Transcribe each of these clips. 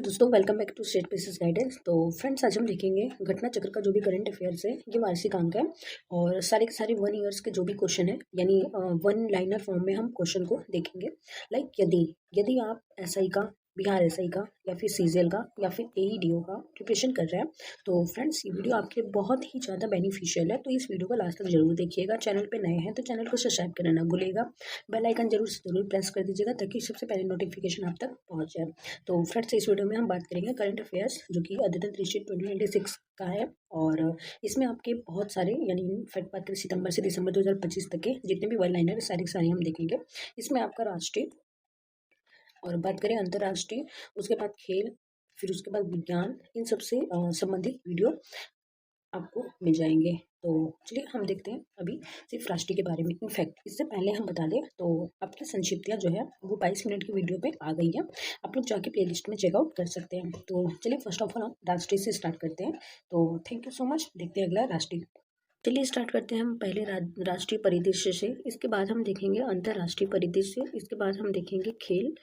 दोस्तों welcome back to state basis guidance. तो friends आज हम देखेंगे घटना चक्र का जो भी करंट अफेयर्स है ये वार्षिक अंक है और सारे के सारे 1 ईयर्स के जो भी क्वेश्चन है यानी वन लाइनर फॉर्म में हम क्वेश्चन को देखेंगे। लाइक यदि यदि आप एसआई का, बिहार एसआई का या फिर सीजीएल का या फिर एईडीओ का प्रिपरेशन कर रहे हैं तो फ्रेंड्स ये वीडियो आपके लिए बहुत ही ज़्यादा बेनिफिशियल है। तो इस वीडियो को लास्ट तक जरूर देखिएगा। चैनल पे नए हैं तो चैनल को सब्सक्राइब करना ना भूलिएगा, बेल आइकन जरूर से जरूर प्रेस कर दीजिएगा ताकि सबसे पहले नोटिफिकेशन आप तक पहुंच जाए। तो फ्रेंड्स इस वीडियो में हम बात करेंगे करंट अफेयर्स जो कि अद्यतन दृष्टि 2026 का है और इसमें आपके बहुत सारे यानी इनफैक्ट बात करें सितंबर से दिसंबर 2025 तक के जितने भी वन लाइनर सारे के सारे हम देखेंगे। इसमें आपका राष्ट्रीय और बात करें अंतर्राष्ट्रीय, उसके बाद खेल, फिर उसके बाद विज्ञान, इन सबसे संबंधित वीडियो आपको मिल जाएंगे। तो चलिए हम देखते हैं अभी सिर्फ राष्ट्रीय के बारे में। इनफैक्ट इससे पहले हम बता दें तो आपकी संक्षिप्तियाँ जो है वो 22 मिनट की वीडियो पे आ गई है, आप लोग जाके प्लेलिस्ट में चेकआउट कर सकते हैं। तो चलिए फर्स्ट ऑफ ऑल हम राष्ट्रीय से स्टार्ट करते हैं। तो थैंक यू सो मच। देखते हैं अगला राष्ट्रीय। चलिए स्टार्ट करते हैं हम पहले राष्ट्रीय परिदृश्य से, इसके बाद हम देखेंगे अंतर्राष्ट्रीय परिदृश्य, इसके बाद हम देखेंगे खेल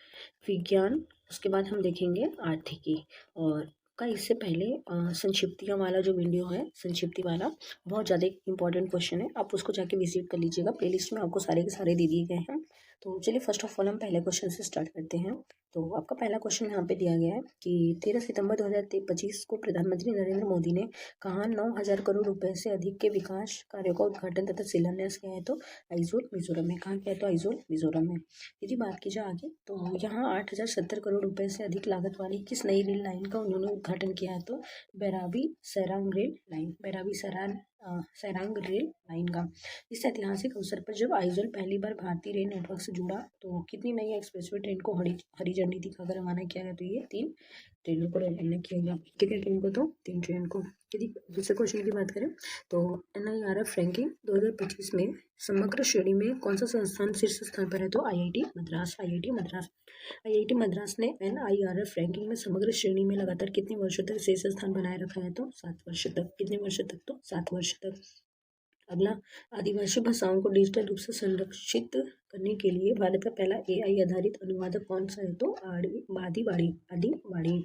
विज्ञान, उसके बाद हम देखेंगे आर्थिकी। और का इससे पहले संक्षिप्तियाँ वाला जो वीडियो है संक्षिप्ति वाला बहुत ज़्यादा इंपॉर्टेंट क्वेश्चन है, आप उसको जाके विजिट कर लीजिएगा। प्लेलिस्ट में आपको सारे के सारे दे दिए गए हैं। तो चलिए फर्स्ट ऑफ ऑल हम पहले क्वेश्चन से स्टार्ट करते हैं। तो आपका पहला क्वेश्चन यहाँ पे दिया गया है कि 13 सितंबर 2025 को प्रधानमंत्री नरेंद्र मोदी ने कहाँ 9,000 करोड़ रुपए से अधिक के विकास कार्यों का उद्घाटन तथा शिलान्यास किया है? तो आइजोल मिजोरम में। कहाँ किया है? तो आइजोल मिजोरम में। यदि बात की जाए आगे तो यहाँ 8,070 करोड़ रुपए से अधिक लागत वाली किस नई रेल लाइन का उन्होंने उद्घाटन किया है? तो Bairabi Sairang rail line, Bairabi Sairang rail line का। इस ऐतिहासिक अवसर पर जब आइजोल पहली बार भारतीय रेल नेटवर्क से जुड़ा तो कितनी नई एक्सप्रेसवे ट्रेन को हरी झंडी दिखाकर रवाना किया गया? तो ये 3 ट्रेनों को रवाना किया गया। कितनी ट्रेन को? तो 3 ट्रेन को। यदि दूसरे क्वेश्चन की बात करें तो NIRF रैंकिंग 2025 में समग्र श्रेणी में कौन सा संस्थान शीर्ष स्थान पर है? तो IIT मद्रास। IIT मद्रास ने NIRF रैंकिंग में समग्र श्रेणी में लगातार कितने वर्षों तक शीर्ष स्थान बनाए रखा है? तो 7 वर्ष तक। कितने वर्ष तक? तो 7 वर्ष तक। अगला, आदिवासी भाषाओं को डिजिटल रूप से संरक्षित करने के लिए भारत का पहला AI आधारित अनुवादक कौन सा है? तो आदिवाड़ी।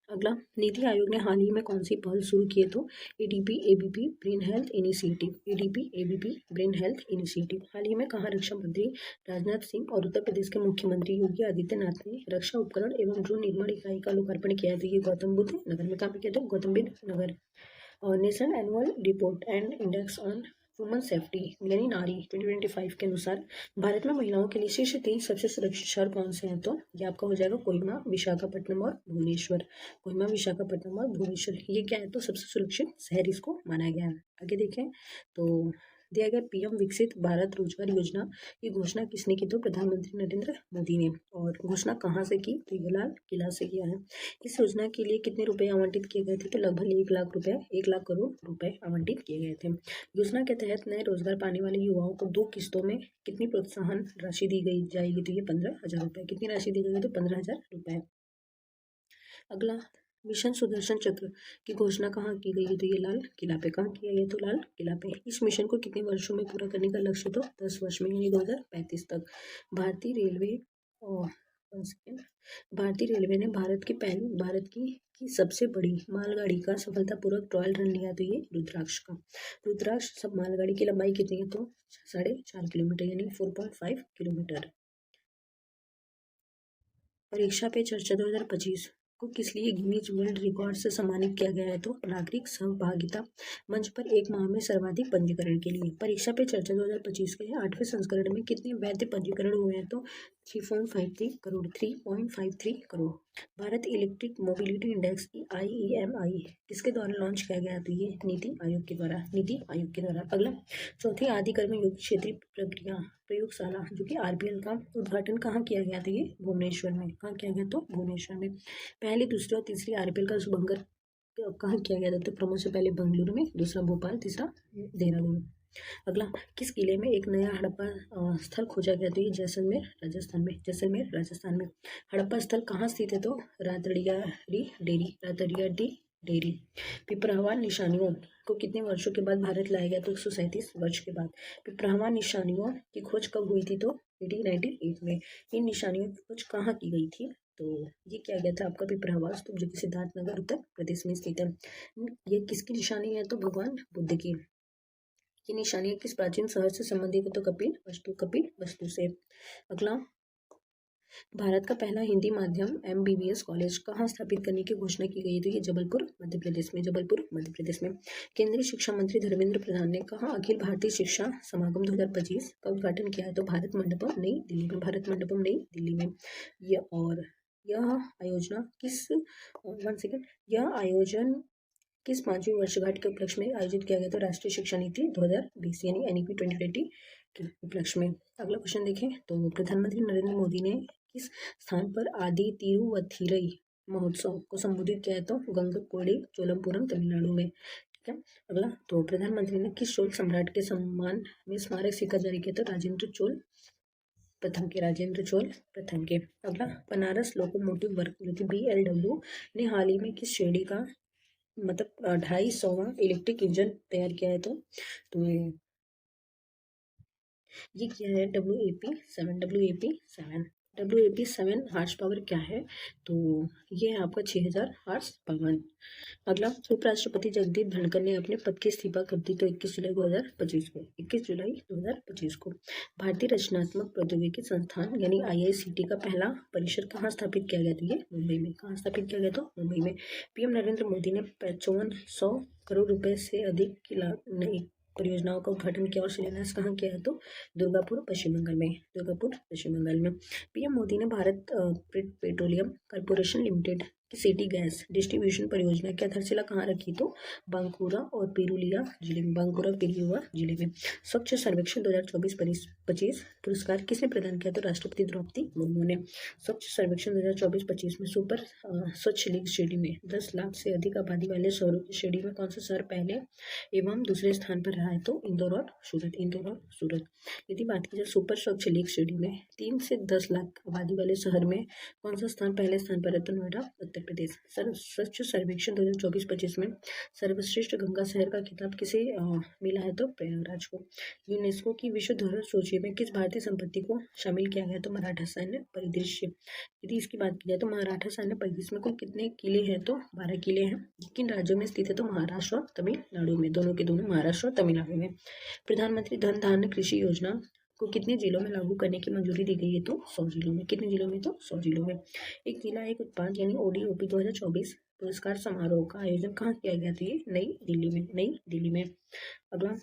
अगला, नीति आयोग ने हाल ही में कौन सी पहल शुरू की है? तो ADP ABP brain health initiative. ADP ABP brain health initiative हाल ही में कहाँ रक्षा मंत्री राजनाथ सिंह और उत्तर प्रदेश के मुख्यमंत्री योगी आदित्यनाथ ने रक्षा उपकरण एवं ड्रोन निर्माण इकाई का लोकार्पण किया? तो ये गौतम बुद्ध नगर में। कहाँ पे किया? तो गौतम बुद्ध नगर। और national annual report and index on woman safety यानी नारी 2025 के अनुसार भारत में महिलाओं के लिए शीर्ष 3 सबसे सुरक्षित शहर कौन से हैं? तो ये आपका हो जाएगा कोहिमा, विशाखापट्टनम और भुवनेश्वर। कोहिमा, विशाखापट्टनम और भुवनेश्वर ये क्या है? तो सबसे सुरक्षित शहर इसको माना गया है। आगे देखें तो दिया गया PM विकसित भारत रोजगार योजना की घोषणा किसने की? तो प्रधानमंत्री नरेंद्र मोदी ने। और घोषणा कहाँ से की? तो ये लाल किला से किया है। इस योजना के लिए कितने रुपए आवंटित किए गए थे? तो लगभग 1 लाख करोड़ रुपए आवंटित किए गए थे। योजना के तहत नए रोजगार पाने वाले युवाओं को 2 किस्तों में कितनी प्रोत्साहन राशि दी गई जाएगी? तो ये 15,000 रुपए। कितनी राशि दी गई? तो 15,000 रुपए। अगला, मिशन सुदर्शन चक्र की घोषणा कहाँ की गई है? तो ये लाल किला पे। कहाँ किया गया? तो लाल किला पे। इस मिशन को कितने वर्षों में पूरा करने का लक्ष्य? तो 10 वर्ष में यानी 2035 तक। भारतीय रेलवे और भारतीय रेलवे ने भारत की सबसे बड़ी मालगाड़ी का सफलतापूर्वक ट्रायल रन लिया। तो ये रुद्राक्ष का। रुद्राक्ष सब मालगाड़ी की लंबाई कितनी है? तो 4.5 किलोमीटर यानी 4.5 किलोमीटर। परीक्षा पे चर्चा 2025 को किस लिए गिनीज वर्ल्ड रिकॉर्ड से सम्मानित किया गया है? तो नागरिक सहभागिता मंच पर एक माह में सर्वाधिक पंजीकरण के लिए। परीक्षा पे चर्चा 2025 के 8वें संस्करण में कितने वैध पंजीकरण हुए हैं? तो 3.53 crore. Bharat electric mobility index IEMI किसके द्वारा लॉन्च किया गया? तो ये नीति आयोग के द्वारा। अगला, चौथी आदिकर्म योग क्षेत्रीय प्रक्रिया प्रयोगशाला जो कि RPL का उद्घाटन कहाँ किया गया? था ये भुवनेश्वर में। कहाँ किया गया? तो भुवनेश्वर में। पहली, दूसरी और तीसरी RPL का शुभारंभ कहाँ किया गया था? तो प्रमोद से पहले बेंगलुरु में, दूसरा भोपाल, तीसरा देहरादून। अगला, किस किले में एक नया हड़प्पा स्थल खोजा गया? तो ये जैसलमेर राजस्थान में। हड़प्पा स्थल कहाँ स्थित है? तो रातड़ियाडी डेरी। पिपरावा निशानियों को कितने वर्षों के बाद भारत लाया गया? तो 137 वर्ष के बाद। पिपरावा निशानियों की खोज कब हुई थी? तो 1898 में। इन निशानियों की खोज कहाँ की गई थी? तो ये किया गया था आपका पिपरावा स्तूप, जो कि सिद्धार्थनगर उत्तर प्रदेश में स्थित है। ये किसकी निशानी है? तो भगवान बुद्ध की। ये निशानी किस प्राचीन शहर से संबंधित है? तो कपिल वस्तु से। अगला, भारत का पहला हिंदी माध्यम MBBS कॉलेज कहाँ स्थापित करने की घोषणा की गई? तो ये जबलपुर मध्य प्रदेश में। केंद्रीय शिक्षा मंत्री धर्मेंद्र प्रधान ने कहाँ अखिल भारतीय शिक्षा समागम 2025 का उद्घाटन किया है? तो भारत मंडपम नई दिल्ली में। यह आयोजना किस 5वीं वर्षगांठ के उपलक्ष्य में आयोजित किया गया? तो राष्ट्रीय शिक्षा नीति 2020 यानी NEP 2020 के उपलक्ष्य में। अगला क्वेश्चन देखें तो प्रधानमंत्री नरेंद्र मोदी ने किस स्थान पर आदि तिरुवथिरई महोत्सव को संबोधित किया है? तो गंगकोडी चोलमपुरम तमिलनाडु में। ठीक है। अगला, तो प्रधानमंत्री ने किस चोल सम्राट के सम्मान में स्मारक सिक्का जारी किया? तो राजेंद्र चोल प्रथम के। अगला, बनारस लोकोमोटिव वर्क जो कि BLW ने हाल ही में किस श्रेणी का मतलब 250वां इलेक्ट्रिक इंजन तैयार किया है? तो ये क्या है? WAP7 हार्स पावर क्या है? तो ये है आपका 6000 हार्स पावर। अगला, उपराष्ट्रपति जगदीप धनखड़ ने अपने पद की इस्तीफा कर दी तो 21 जुलाई 2025 को। भारतीय रचनात्मक प्रौद्योगिकी संस्थान यानी IICT का पहला परिसर कहाँ स्थापित किया गया? तो ये मुंबई में। कहाँ स्थापित किया गया? तो मुंबई में। PM नरेंद्र मोदी ने 5500 करोड़ रुपए से अधिक की नई परियोजनाओं का उद्घाटन किया और शिलान्यास कहाँ किया है? तो दुर्गापुर पश्चिम बंगाल में। PM मोदी ने भारत पेट्रोलियम कॉर्पोरेशन लिमिटेड की सिटी गैस डिस्ट्रीब्यूशन परियोजना की आधारशिला कहाँ रखी? तो बांकुरा और पेरुलिया जिले में। स्वच्छ सर्वेक्षण 2024-25 पुरस्कार किसने प्रदान किया? तो राष्ट्रपति द्रौपदी मुर्मू ने। स्वच्छ सर्वेक्षण 2024-25 में सुपर स्वच्छ लीग श्रेणी में 10 लाख से अधिक आबादी वाले शहरों की श्रेणी में कौन सा शहर पहले एवं दूसरे स्थान पर रहा है? तो इंदौर और सूरत। यदि बात की जाए सुपर स्वच्छ लीग श्रेणी में 3 से 10 लाख आबादी वाले शहर में कौन सा स्थान पहले स्थान पर है? तो नोएडा उत्तर प्रदेश। स्वच्छ सर्वेक्षण 2024-25 में सर्वश्रेष्ठ गंगा शहर का खिताब किसे मिला है? तो प्रयागराज को। यूनेस्को की विश्व धरोहर सूची में किस भारतीय संपत्ति को शामिल किया गया? तो मराठा सैन्य परिदृश्य। यदि इसकी बात की जाए तो मराठा सैन्य परिदृश्य में कुल कितने किले हैं? तो 12 किले हैं। किन राज्यों में स्थित है? तो महाराष्ट्र और तमिलनाडु में। दोनों महाराष्ट्र और तमिलनाडु में। प्रधानमंत्री धन धान्य कृषि योजना को कितने जिलों में लागू करने की मंजूरी दी गई है? तो 100 जिलों में। कितने जिलों में? तो 100 जिलों में। एक जिला एक उत्पाद यानी ODOP 2024 पुरस्कार समारोह का आयोजन कहाँ किया गया? था ये नई दिल्ली में। अगला,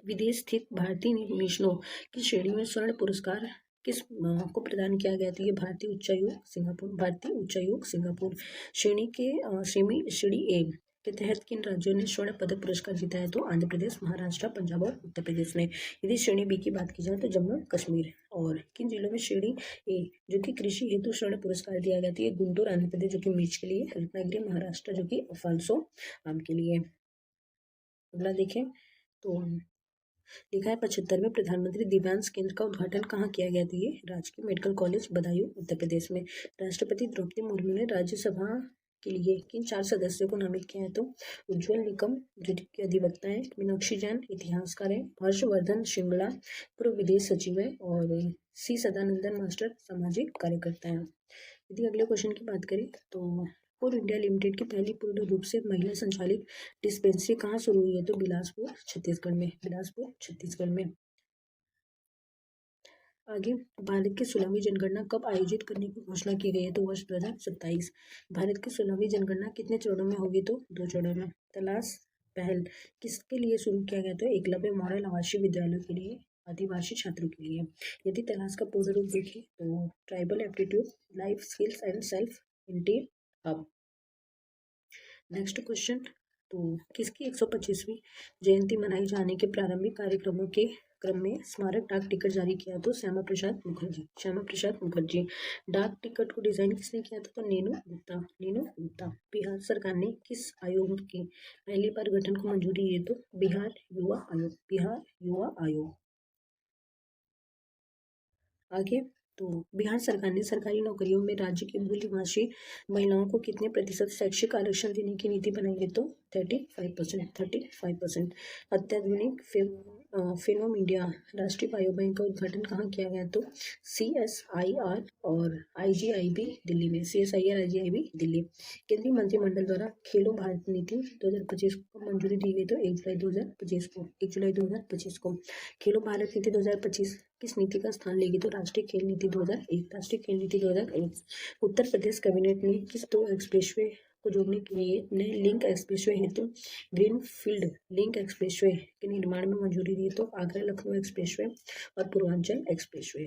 विदेश स्थित भारतीय मिशनों की श्रेणी में स्वर्ण पुरस्कार किस को प्रदान किया गया? था ये भारतीय उच्चायोग सिंगापुर। श्रेणी A के तहत किन राज्यों ने स्वर्ण पदक पुरस्कार जीता है? तो आंध्र प्रदेश, महाराष्ट्र, पंजाब और उत्तर प्रदेश ने। यदि श्रेणी B की बात की जाए तो जम्मू कश्मीर। और किन जिलों में श्रेणी A जो कि कृषि हेतु स्वर्ण पुरस्कार दिया गया? था ये गुंटूर आंध्र प्रदेश जो कि मिर्च के लिए, रत्नागिरी महाराष्ट्र जो कि अल्फांसो आम के लिए। अगला देखें तो लिखा है 75वें प्रधानमंत्री दिव्यांग केंद्र का उद्घाटन कहाँ किया गया? था ये राजकीय मेडिकल कॉलेज बदायूं उत्तर प्रदेश में। राष्ट्रपति द्रौपदी मुर्मू ने राज्यसभा के लिए किन 4 सदस्यों को नामित किया है? तो उज्ज्वल निकम जो कि अधिवक्ता है, मीनाक्षी जैन इतिहासकार है, हर्षवर्धन श्रृंगला पूर्व विदेश सचिव है और C सदानंदन मास्टर सामाजिक कार्यकर्ता है। यदि अगले क्वेश्चन की बात करें तो कोल इंडिया लिमिटेड की पहली पूर्ण रूप से महिला संचालित डिस्पेंसरी कहाँ शुरू हुई है? तो बिलासपुर छत्तीसगढ़ में। आगे, भारत की 16वीं जनगणना कब आयोजित करने की घोषणा की गई है? तो वर्ष 2027। भारत की 16वीं जनगणना कितने चरणों में होगी? तो 2 चरणों में। तलाश पहल किसके लिए शुरू किया गया? तो एकलव्य मॉडल आवासीय विद्यालयों के लिए, आदिवासी छात्रों के लिए। यदि तलाश का पूर्ण रूप देखें तो tribal aptitude, life skills and self इंटी हब। नेक्स्ट क्वेश्चन, तो किसकी 125वीं जयंती मनाई जाने के प्रारंभिक कार्यक्रमों के क्रम में स्मारक डाक टिकट जारी किया? तो श्यामा प्रसाद मुखर्जी। डाक टिकट को डिजाइन किसने किया था? तो नीनू गुप्ता। बिहार सरकार ने किस आयोग के पहली बार गठन को मंजूरी दी? तो बिहार युवा आयोग। आगे, तो बिहार सरकार ने सरकारी नौकरियों में राज्य के मूल निवासी महिलाओं को कितने प्रतिशत शैक्षिक आरक्षण देने की नीति बनाई है? तो 35%। अत्याधुनिक फिनोम इंडिया राष्ट्रीय बायोबैंक का उद्घाटन कहाँ किया गया? तो CSIR और IGIB दिल्ली में, CSIR IGIB दिल्ली। केंद्रीय मंत्रिमंडल द्वारा खेलो भारत नीति 2025 को मंजूरी दी गई, तो 1 जुलाई 2025 को खेलो भारत नीति 2025 किस नीति का स्थान लेगी? तो राष्ट्रीय खेल नीति 2001, राष्ट्रीय खेल नीति 2001। उत्तर प्रदेश कैबिनेट ने किस 2 एक्सप्रेसवे को जोड़ने के लिए नए लिंक एक्सप्रेसवे हेतु ग्रीनफील्ड लिंक एक्सप्रेसवे के निर्माण में मंजूरी दी? तो आगरा लखनऊ एक्सप्रेसवे और पूर्वांचल एक्सप्रेसवे।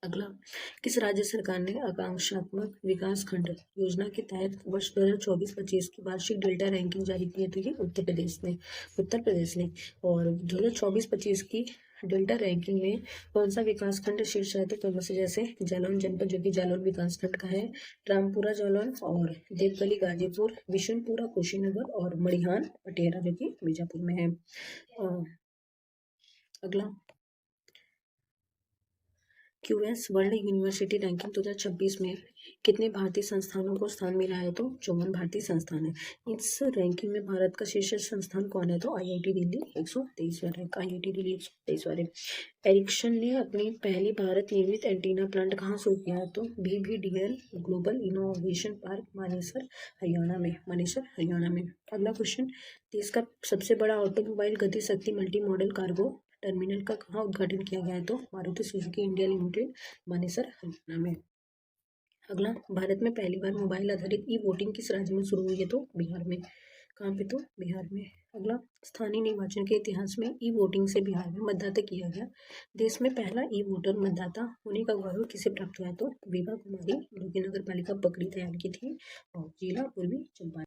अगला, किस राज्य सरकार ने आकांक्षात्मक विकास खंड योजना के तहत वर्ष 2024-25 की वार्षिक डेल्टा रैंकिंग जारी की है? तो ये उत्तर प्रदेश ने। और 2024-25 की डेल्टा रैंकिंग में कौन सा विकास खंड शीर्ष है? तो जैसे जालौन जनपद जो कि जालौन विकास खंड का है, रामपुरा जालौन और देवगली गाजीपुर, विशुनपुरा कुशीनगर और मड़िहान पटेरा जो कि बीजापुर में है। अगला, QS वर्ल्ड यूनिवर्सिटी रैंकिंग 2026 में कितने भारतीय संस्थानों को स्थान मिला है? तो 54 भारतीय संस्थान है। इस रैंकिंग में भारत का शीर्ष संस्थान कौन है? तो IIT दिल्ली 123वां रैंक, IIT दिल्ली 123वां रैंक। एरिक्सन ने अपनी पहली भारत निर्मित एंटीना प्लांट कहाँ शुरू किया है? तो BVDL global innovation park Manesar Haryana में। अगला क्वेश्चन, देश का सबसे बड़ा ऑटोमोबाइल गति शक्ति मल्टी मॉडल कार्गो टर्मिनल का कहाँ उद्घाटन किया गया है? तो Maruti Suzuki India limited, Manesar Haryana में। अगला, भारत में पहली बार मोबाइल आधारित वोटिंग किस राज्य में शुरू हुई है? तो बिहार में। कहाँ पे? तो बिहार में। अगला, स्थानीय निर्वाचन के इतिहास में वोटिंग से बिहार में मतदाता किया गया देश में पहला वोटर मतदाता होने का गौरव किसे प्राप्त हुआ है? तो विभा कुमारी जो कि नगर पालिका पकड़ी तैयार की थी और जिला पूर्वी चंपारण।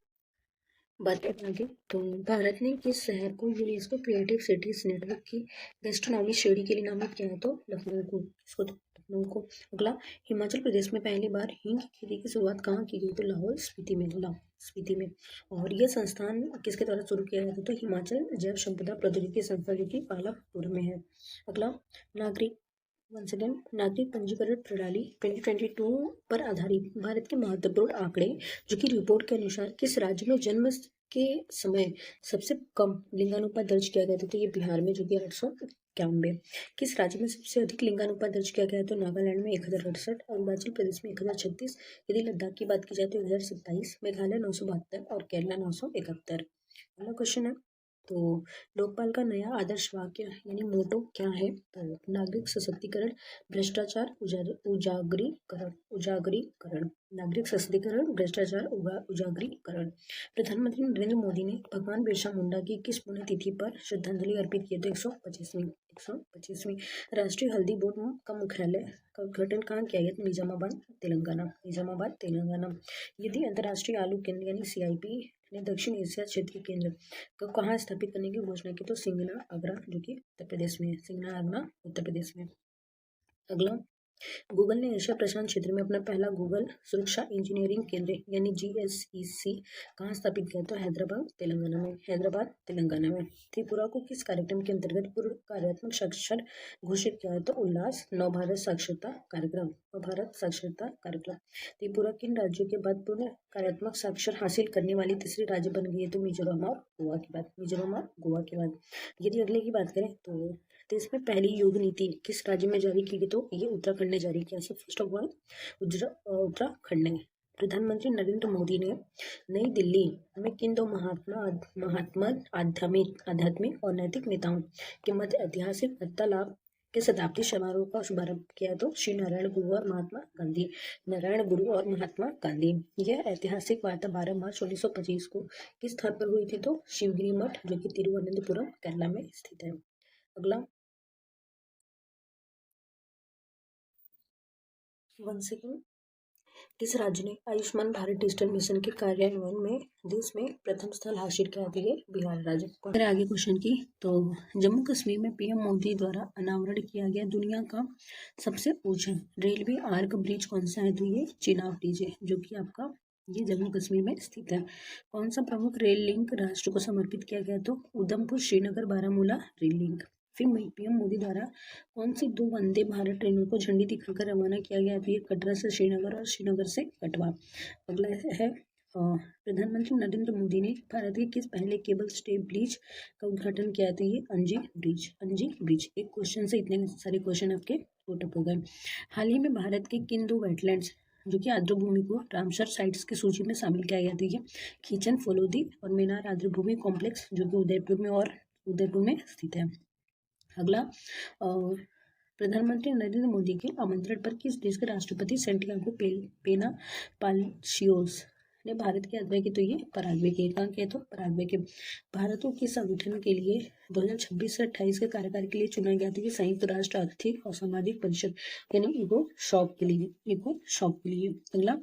बात करते आगे, तो भारत ने किस शहर को यूनेस्को क्रिएटिव सिटीज नेटवर्क की गैस्ट्रोनॉमी श्रेणी के लिए नामित किया है? तो लखनऊ को। इसको तो लखनऊ को। अगला, हिमाचल प्रदेश में पहली बार हींग की खेती की शुरुआत कहाँ की गई? तो लाहौल स्पीति में। और यह संस्थान किसके द्वारा शुरू किया गया था? तो हिमाचल जैव संपदा प्रौद्योगिकी संस्थान जो कि पालापुर में है। अगला, नागरिक पंजीकरण प्रणाली 2022 पर आधारित भारत के महत्वपूर्ण आंकड़े जो कि रिपोर्ट के अनुसार किस राज्य में जन्म के समय सबसे कम लिंगानुपात दर्ज किया गया था? तो ये बिहार में जो कि 891। किस राज्य में सबसे अधिक लिंगानुपात दर्ज किया गया? तो नागालैंड में 1068, अरुणाचल प्रदेश में 1036, यदि लद्दाख की बात की जाए तो 1027, मेघालय 972 और केरला 971। अगला क्वेश्चन है, तो लोकपाल का नया आदर्श वाक्य यानी मोटो क्या है? तो नागरिक सशक्तिकरण, भ्रष्टाचार उजागरीकरण। नागरिक सशक्तिकरण, भ्रष्टाचार उजागरीकरण। प्रधानमंत्री नरेंद्र मोदी ने भगवान बिरसा मुंडा की किस पुण्यतिथि पर श्रद्धांजलि अर्पित की? तो 125वीं। राष्ट्रीय हल्दी बोर्ड का मुख्यालय का उद्घाटन कहाँ किया गया? निजामाबाद तेलंगाना। यदि अंतर्राष्ट्रीय आलू केंद्र यानी CIP ने दक्षिण एशिया क्षेत्रीय केंद्र को कहाँ स्थापित करने की घोषणा की? तो सिंगना आगरा जो कि उत्तर प्रदेश में है। अगला, गूगल ने एशिया प्रशांत क्षेत्र में अपना पहला गूगल सुरक्षा इंजीनियरिंग केंद्र यानी GSEC कहाँ स्थापित किया? तो हैदराबाद तेलंगाना में। त्रिपुरा को किस कार्यक्रम के अंतर्गत पूर्व कार्यात्मक साक्षर घोषित किया है? तो उल्लास नवभारत साक्षरता कार्यक्रम। त्रिपुरा किन राज्यों के बाद पूर्ण कार्यात्मक साक्षर हासिल करने वाली तीसरी राज्य बन गई है? तो मिजोरम और गोवा के बाद। यदि अगले की बात करें तो देश में पहली योग नीति किस राज्य में जारी की गई? तो ये उत्तराखंड ने जारी किया। फर्स्ट ऑफ ऑल उत्तराखंड ने। प्रधानमंत्री नरेंद्र मोदी ने नई दिल्ली में किन 2 महात्मा आध्यात्मिक और नैतिक नेताओं के मध्य ऐतिहासिक वार्तालाप के शताब्दी समारोह का शुभारंभ किया? तो श्री नारायण गुरु और महात्मा गांधी। यह ऐतिहासिक वार्ता 12 मार्च 1925 को किस स्थान पर हुई थी? तो शिवगिरी मठ जो कि तिरुवनंतपुरम केरला में स्थित है। अगला, 1 सेकेंड, किस राज्य ने आयुष्मान भारत डिजिटल मिशन के कार्यान्वयन में देश में प्रथम स्थल हासिल किया? था बिहार राज्य। अगर आगे क्वेश्चन की, तो जम्मू कश्मीर में PM मोदी द्वारा अनावरण किया गया दुनिया का सबसे ऊंचा रेलवे आर्क ब्रिज कौन सा है? तो ये चिनाब ब्रिज है जो कि आपका ये जम्मू कश्मीर में स्थित है। कौन सा प्रमुख रेल लिंक राष्ट्र को समर्पित किया गया? तो उधमपुर श्रीनगर बारामूला रेल लिंक। फिर PM मोदी द्वारा कौन सी 2 वंदे भारत ट्रेनों को झंडी दिखाकर रवाना किया गया? तो ये कटरा से श्रीनगर और श्रीनगर से कटवा। अगला है प्रधानमंत्री नरेंद्र मोदी ने भारत के किस पहले केबल स्टे ब्रिज का उद्घाटन किया था? ये अंजी ब्रिज। अंजी ब्रिज। एक क्वेश्चन से इतने सारे क्वेश्चन आपके टोटअप हो गए। हाल ही में भारत के किन दो वेटलैंड्स जो कि आर्द्रभूमि को रामसर साइट्स की सूची में शामिल किया गया था? खींचन फलोदी और मेनार आर्द्रभूमि कॉम्प्लेक्स जो कि उदयपुर में स्थित है। अगला, प्रधानमंत्री नरेंद्र मोदी के आमंत्रण पर किस देश के राष्ट्रपति सेंटियागो पेना पाल्सियोस ने भारत की यात्रा की? तो ये पराग्वे के। कहाँ के? तो पराग्वे के। भारतों के संगठन के लिए 2026 से 28 के कार्यकाल के लिए चुना गया था कि संयुक्त राष्ट्र आर्थिक और सामाजिक परिषद यानी इको शॉप के लिए। अगला,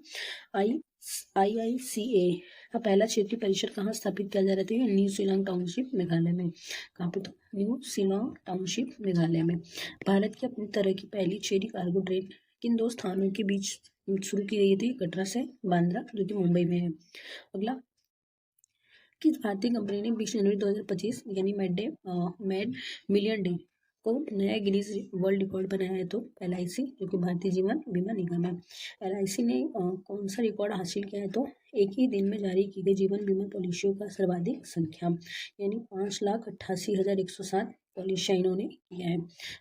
IICA का पहला क्षेत्रीय परिषद कहाँ स्थापित किया जा रहा था? न्यू शिलांग टाउनशिप मेघालय में। कहाँ पे? तो न्यू शिलांग टाउनशिप मेघालय में। भारत की अपनी तरह की पहली चेरी कार्गो ट्रेन किन दो स्थानों के बीच शुरू की गई थी? कटरा से बांद्रा जो कि मुंबई में है। अगला, किस भारतीय कंपनी ने 20 जनवरी 2025 यानी मेड मिलियन डे को नया गिनीज वर्ल्ड रिकॉर्ड बनाया है? तो LIC जो कि भारतीय जीवन बीमा निगम है। LIC ने कौन सा रिकॉर्ड हासिल किया है? तो एक ही दिन में जारी की गई जीवन बीमा पॉलिसियों का सर्वाधिक संख्या यानी 5,88,107 पॉलिसियां इन्होंने किया है।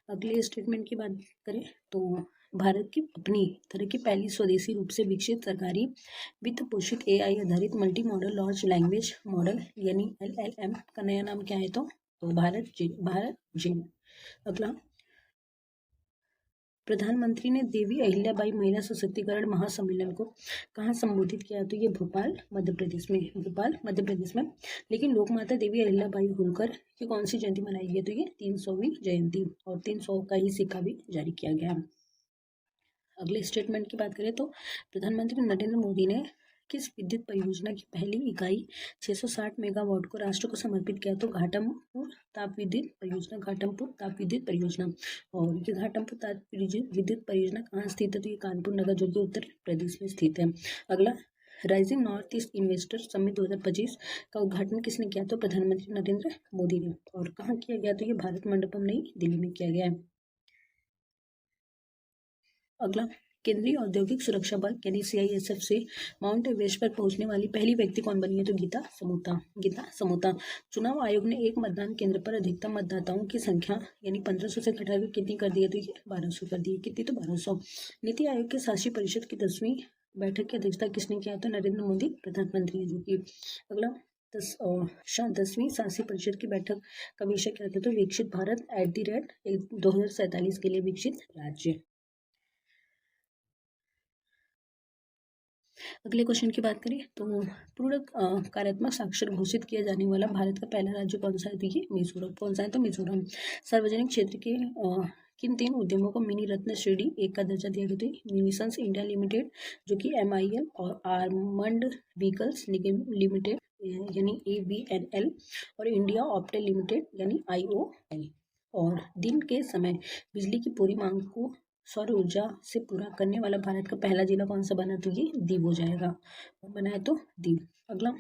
अगले स्टेटमेंट की बात करें तो भारत की अपनी तरह की पहली स्वदेशी रूप से विकसित सरकारी वित्त पोषित AI आधारित multi modal large language model यानी LLM का नया नाम क्या है? तो भारत जिन। अगला, प्रधानमंत्री ने देवी अहिल्याबाई महिला सशक्तिकरण महासम्मेलन को कहाँ संबोधित किया? तो ये भोपाल मध्य प्रदेश में। लेकिन लोकमाता देवी अहिल्याबाई होलकर की कौन सी जयंती मनाई गई? तो ये 300वीं जयंती और 300 का ही सिक्का भी जारी किया गया। अगले स्टेटमेंट की बात करें तो प्रधानमंत्री नरेंद्र मोदी ने किस विद्युत परियोजना की पहली इकाई 660 मेगावाट को राष्ट्र को समर्पित किया? तो घाटमपुर ताप विद्युत परियोजना। और ये घाटमपुर ताप विद्युत परियोजना कहाँ स्थित है? तो ये कानपुर नगर जो कि उत्तर प्रदेश में स्थित है। अगला, rising north east investor summit 2025 का उद्घाटन किसने किया? तो प्रधानमंत्री नरेंद्र मोदी ने। और कहाँ किया गया? तो ये भारत मंडपम नई दिल्ली में किया गया है। अगला, केंद्रीय औद्योगिक सुरक्षा बल यानी CISF से माउंट एवरेस्ट पर पहुंचने वाली पहली व्यक्ति कौन बनी है? तो गीता समोता। चुनाव आयोग ने एक मतदान केंद्र पर अधिकतम मतदाताओं की संख्या यानी 1500 से घटाकर कितनी कर दी है? तो ये 1200 कर दी है। कितनी? तो 1200। नीति आयोग के शासी परिषद की 10वीं बैठक की अध्यक्षता किसने किया? तो नरेंद्र मोदी प्रधानमंत्री है जो कि। अगला, 10वीं शासी परिषद की बैठक का विषय क्या था? तो विकसित भारत @ 2047 के लिए विकसित राज्य। अगले क्वेश्चन की बात करें तो पूर्ण कार्यात्मक साक्षर घोषित किया जाने वाला भारत का पहला राज्य कौन सा है? देखिए मिजोरम। कौन सा है? तो मिजोरम। सार्वजनिक क्षेत्र के किन 3 उद्यमों को मिनी रत्न श्रेणी 1 का दर्जा दिया गया? तो यूनिसंस इंडिया लिमिटेड जो कि MIL और आर्मंड व्हीकल्स लिमिटेड यानी AVNL और इंडिया ऑप्टेल लिमिटेड यानी IOL। और दिन के समय बिजली की पूरी मांग को सौर ऊर्जा से पूरा करने वाला भारत का पहला जिला कौन सा बना? तो ये दीव हो जाएगा। बना है तो दीव। अगला,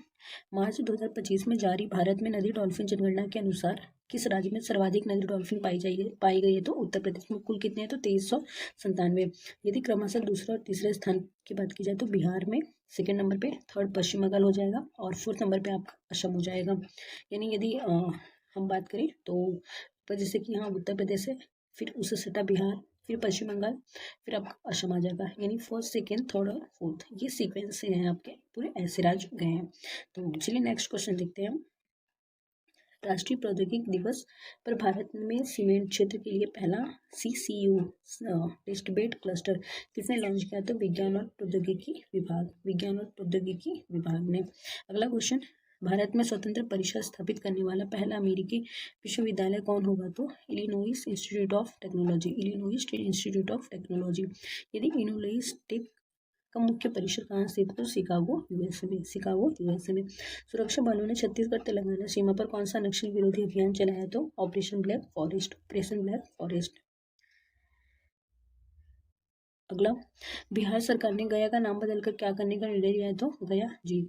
मार्च 2025 में जारी भारत में नदी डॉल्फिन जनगणना के अनुसार किस राज्य में सर्वाधिक नदी डॉल्फिन पाई गई है? तो उत्तर प्रदेश में। कुल कितने हैं? तो 2397। यदि क्रमशः दूसरे और तीसरे स्थान की बात की जाए तो बिहार में 2nd नंबर पे, 3rd पश्चिम बंगाल हो जाएगा और 4th नंबर पे आपका असम हो जाएगा। यानी यदि हम बात करें तो जैसे कि यहाँ उत्तर प्रदेश है, फिर उससे सटा बिहार, फिर पश्चिम बंगाल, फिर आपका असम आ जाएगा। यानी 1st, 2nd, 3rd और 4th ये सीक्वेंस से हैं आपके पूरे ऐसे राज्य गए हैं। तो चलिए नेक्स्ट क्वेश्चन देखते हैं हम। राष्ट्रीय प्रौद्योगिकी दिवस पर भारत में सीमेंट क्षेत्र के लिए पहला CCU टेस्टबेड क्लस्टर किसने लॉन्च किया? तो विज्ञान और प्रौद्योगिकी विभाग ने। अगला क्वेश्चन, भारत में स्वतंत्र परिषद स्थापित करने वाला पहला अमेरिकी विश्वविद्यालय कौन होगा? तो इलिनोइस इंस्टीट्यूट ऑफ टेक्नोलॉजी। यदि इलिनोइस टेक का मुख्य परिसर कहाँ स्थित है? तो शिकागो यूएसए में। सुरक्षा बलों ने छत्तीसगढ़ तेलंगाना सीमा पर कौन सा नक्सल विरोधी अभियान चलाया? तो ऑपरेशन ब्लैक फॉरेस्ट। अगला, बिहार सरकार ने गया का नाम बदलकर क्या करने का निर्णय लिया है? तो गया जी।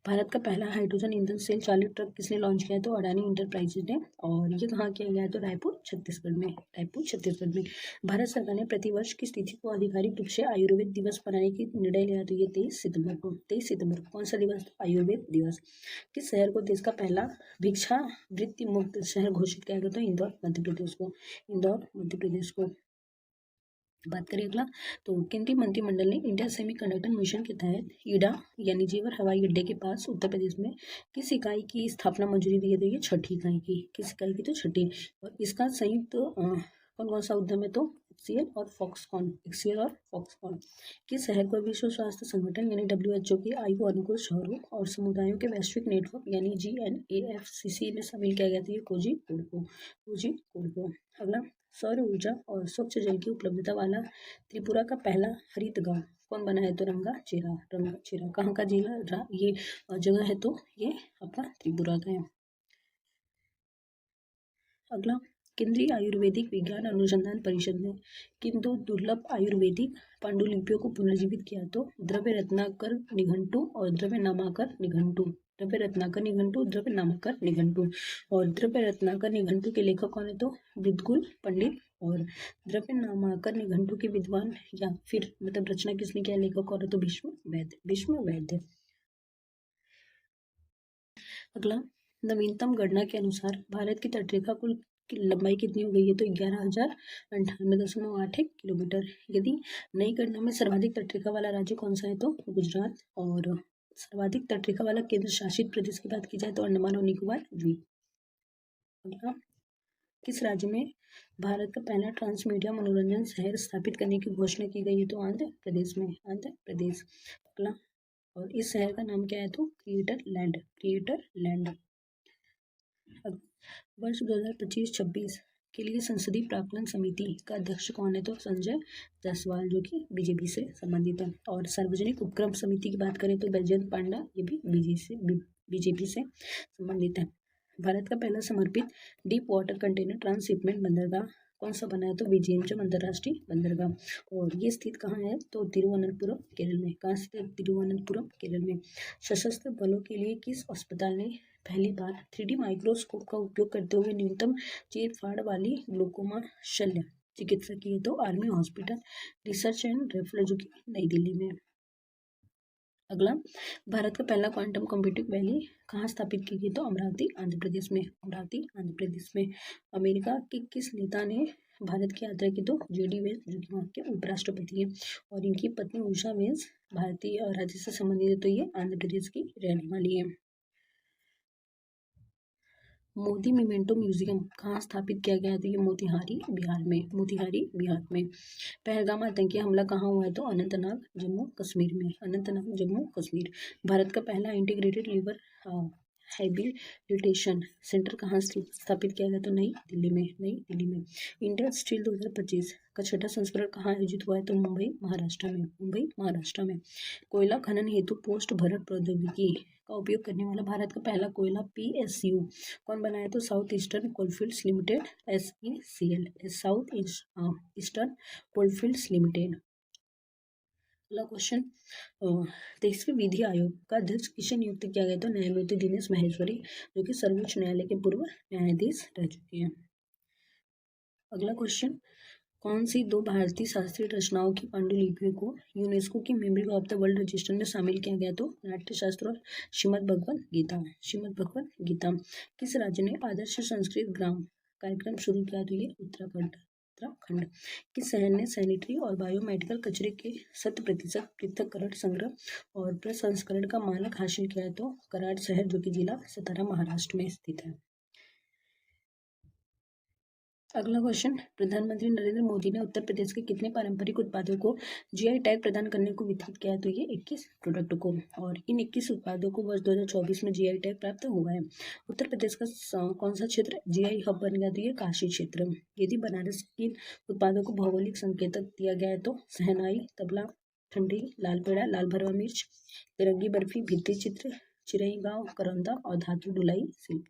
भारत का पहला हाइड्रोजन ईंधन सेल चालित ट्रक किसने लॉन्च किया है? तो अडानी इंटरप्राइजेज ने। और ये कहाँ किया गया है? तो रायपुर छत्तीसगढ़ में। भारत सरकार ने प्रतिवर्ष किस तिथि को आधिकारिक रूप से आयुर्वेद दिवस मनाने की निर्णय लिया? तो ये 23 सितंबर को। कौन सा दिवस? आयुर्वेद दिवस। किस शहर को देश का पहला भिक्षावृत्ति मुक्त शहर घोषित किया गया? तो इंदौर मध्य प्रदेश को। बात करें अगला, तो केंद्रीय मंत्रिमंडल ने इंडिया सेमीकंडक्टर मिशन के तहत ईडा यानी जेवर हवाई अड्डे के पास उत्तर प्रदेश में किस इकाई की स्थापना मंजूरी दी है? तो ये छठी इकाई की। किस इकाई की? तो छठी। और इसका संयुक्त कौन कौन सा उद्यम है? तो एक्सीएल और फॉक्सकॉन। किस शहर को विश्व स्वास्थ्य संगठन यानी WHO की आयु अनुकूल शहरों और समुदायों के वैश्विक नेटवर्क यानी GNAFCC में शामिल किया गया था? ये कोझिकोड को। अगला, सौर ऊर्जा और स्वच्छ जल की उपलब्धता वाला त्रिपुरा का पहला हरित गांव कौन बना है? तो रंगाचेरा। कहाँ का जिला ये जगह है? तो ये आपका त्रिपुरा का है। अगला, केंद्रीय आयुर्वेदिक विज्ञान अनुसंधान परिषद ने किन दो दुर्लभ आयुर्वेदिक पांडुलिपियों को पुनर्जीवित किया? तो द्रव्य रत्नाकर निघंटु और द्रव्य नामाकर निघंटु। द्रव्य रत्नाकर निघंटु के लेखक कौन है? तो बिल्कुल पंडित। और द्रव्य नामाकर निघंटु के विद्वान या फिर मतलब रचना किसने किया? लेखक कौन है? तो भीष्म वैद्य। अगला, नवीनतम गणना के अनुसार भारत की तटरेखा कुल की लंबाई कितनी हो गई है? तो 11,098.81 किलोमीटर। यदि नई गणना में सर्वाधिक तटरेखा वाला राज्य कौन सा है? तो गुजरात। और सर्वाधिक तटरेखा वाला केंद्र शासित प्रदेश की बात की जाए तो अंडमान और निकोबार द्वीप। अगला, किस राज्य में भारत का पहला ट्रांसमीडिया मनोरंजन शहर स्थापित करने की घोषणा की गई है? तो आंध्र प्रदेश। अगला, और इस शहर का नाम क्या है? तो क्रिएटर लैंड। वर्ष 2025-26 के लिए संसदीय प्राक्कलन समिति का अध्यक्ष कौन है? तो संजय जायसवाल, जो कि बीजेपी से संबंधित है। और सार्वजनिक उपक्रम समिति की बात करें तो बैजयंत पांडा, ये भी बीजेपी से संबंधित है। भारत का पहला समर्पित डीप वाटर कंटेनर ट्रांसशिपमेंट बंदरगाह कौन सा बना है? तो विजयनगरम अंतर्राष्ट्रीय बंदरगाह। और ये स्थित कहाँ है? तो तिरुवनंतपुरम, केरल में। कहाँ स्थित है? तिरुवनंतपुरम, केरल में। सशस्त्र बलों के लिए किस अस्पताल ने पहली बार 3D माइक्रोस्कोप का उपयोग करते हुए न्यूनतम चीरफाड़ वाली ग्लूकोमा शल्य चिकित्सा की है? तो army hospital research and referral, जो कि नई दिल्ली में। अगला, भारत का पहला क्वांटम कंप्यूटिंग वैली कहाँ स्थापित की गई? तो अमरावती, आंध्र प्रदेश में। अमेरिका के किस नेता ने भारत की यात्रा की? तो JD वेंस, जो कि वहाँ के उपराष्ट्रपति हैं। और इनकी पत्नी उषा वेंस भारतीय राज्य से संबंधित है, तो ये आंध्र प्रदेश की रहने वाली है। मोदी मिमेंटो म्यूजियम कहाँ स्थापित किया गया? तो ये मोतिहारी, बिहार में। पहलगाम आतंकी हमला कहाँ हुआ है? तो अनंतनाग, जम्मू कश्मीर। भारत का पहला इंटीग्रेटेड लिवर हैबिलिटेशन सेंटर कहाँ स्थापित किया गया? तो नई दिल्ली में। इंडिया स्टील 2025 का छठा संस्करण कहाँ आयोजित हुआ है? तो मुंबई, महाराष्ट्र में। कोयला खनन हेतु पोस्ट भरत प्रौद्योगिकी का उपयोग करने वाला भारत का पहला कोयला PSU कौन बनाया? तो south eastern coalfields limited, SECL, south eastern coalfields limited. अगला क्वेश्चन, 23वें विधि आयोग का अध्यक्ष किसे नियुक्त किया गया? तो न्यायमूर्ति दिनेश माहेश्वरी, जो कि सर्वोच्च न्यायालय के पूर्व न्यायाधीश रह चुके हैं। अगला क्वेश्चन, कौन सी दो भारतीय शास्त्रीय रचनाओं की पांडुलिपियों को यूनेस्को की memory of the world register में शामिल किया गया? तो नाट्यशास्त्र और श्रीमद् भगवद गीता। किस राज्य ने आदर्श संस्कृत ग्राम कार्यक्रम शुरू किया? तो ये उत्तराखंड। किस शहर ने सैनिटरी और बायोमेडिकल कचरे के 100% पृथक्करण, संग्रह और प्रसंस्करण का मानक हासिल किया है? तो कराड़ शहर, जो कि जिला सतारा, महाराष्ट्र में स्थित है। अगला क्वेश्चन, प्रधानमंत्री नरेंद्र मोदी ने उत्तर प्रदेश के कितने पारंपरिक उत्पादों को GI टैग प्रदान करने को वितरित किया है? तो ये 21 प्रोडक्ट को। और इन 21 उत्पादों को वर्ष 2024 में GI टैग प्राप्त हुआ है। उत्तर प्रदेश का कौन सा क्षेत्र GI हब बन गया? तो ये काशी क्षेत्र। यदि बनारस के उत्पादों को भौगोलिक संकेतक दिया गया है तो शहनाई, तबला, ठंडी, लाल पेड़ा, लाल भरवा मिर्च, तिरंगी बर्फी, भित्ति चित्र, चिरई गांव, करौंदा और धातु ढुलाई शिल्प।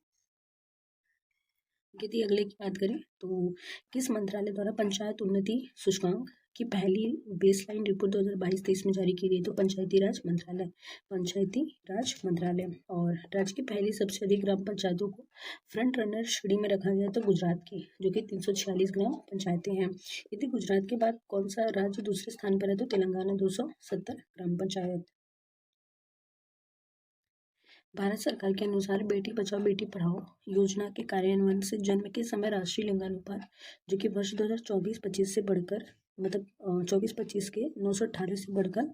यदि अगले की बात करें तो किस मंत्रालय द्वारा पंचायत उन्नति सूचकांक की पहली बेसलाइन रिपोर्ट 2022-23 में जारी की गई? तो पंचायती राज मंत्रालय, पंचायती राज मंत्रालय। और राज्य की पहली सबसे अधिक ग्राम पंचायतों को फ्रंट रनर श्रेणी में रखा गया तो गुजरात की, जो कि 346 ग्राम पंचायतें हैं। यदि गुजरात के बाद कौन सा राज्य दूसरे स्थान पर है? तो तेलंगाना 270 ग्राम पंचायत। भारत सरकार के अनुसार बेटी बचाओ बेटी पढ़ाओ योजना के कार्यान्वयन से जन्म के समय राष्ट्रीय लिंगानुपात, जो कि वर्ष 2024-25 से बढ़कर, मतलब 24-25 के 918 से बढ़कर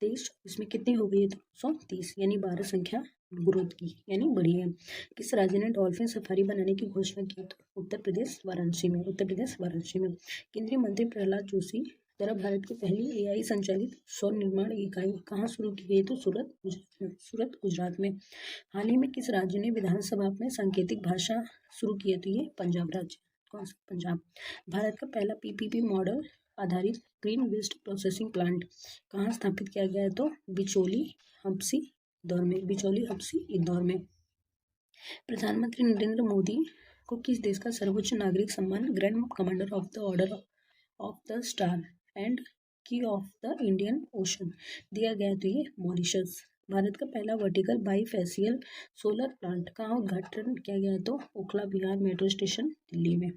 23-24 में कितनी हो गई है? तो 130, यानी 12 संख्या ग्रोथ की, यानी बढ़ी है। किस राज्य ने डॉल्फिन सफारी बनाने की घोषणा की? तो उत्तर प्रदेश वाराणसी में, उत्तर प्रदेश वाराणसी में। केंद्रीय मंत्री प्रहलाद जोशी द्वारा भारत की पहली एआई संचालित सौर निर्माण इकाई कहाँ शुरू की गई? तो सूरत गुजरात में। हाल ही में किस राज्य ने विधानसभा में सांकेतिक भाषा शुरू की है? तो ये पंजाब राज्य। कौन सा? पंजाब। भारत का पहला पीपीपी मॉडल आधारित ग्रीन वेस्ट प्रोसेसिंग प्लांट कहाँ स्थापित किया गया है? तो बिचौली हम्पसी इंदौर में, बिचौली हम्पसी इंदौर में। प्रधानमंत्री नरेंद्र मोदी को किस देश का सर्वोच्च नागरिक सम्मान grand commander of the order of the star and की ऑफ द इंडियन ओशन दिया गया? तो ये मॉरिशस। भारत का पहला वर्टिकल बाईफेसियल सोलर प्लांट कहाँ उद्घाटन किया गया? तो ओखला विहार मेट्रो स्टेशन दिल्ली में।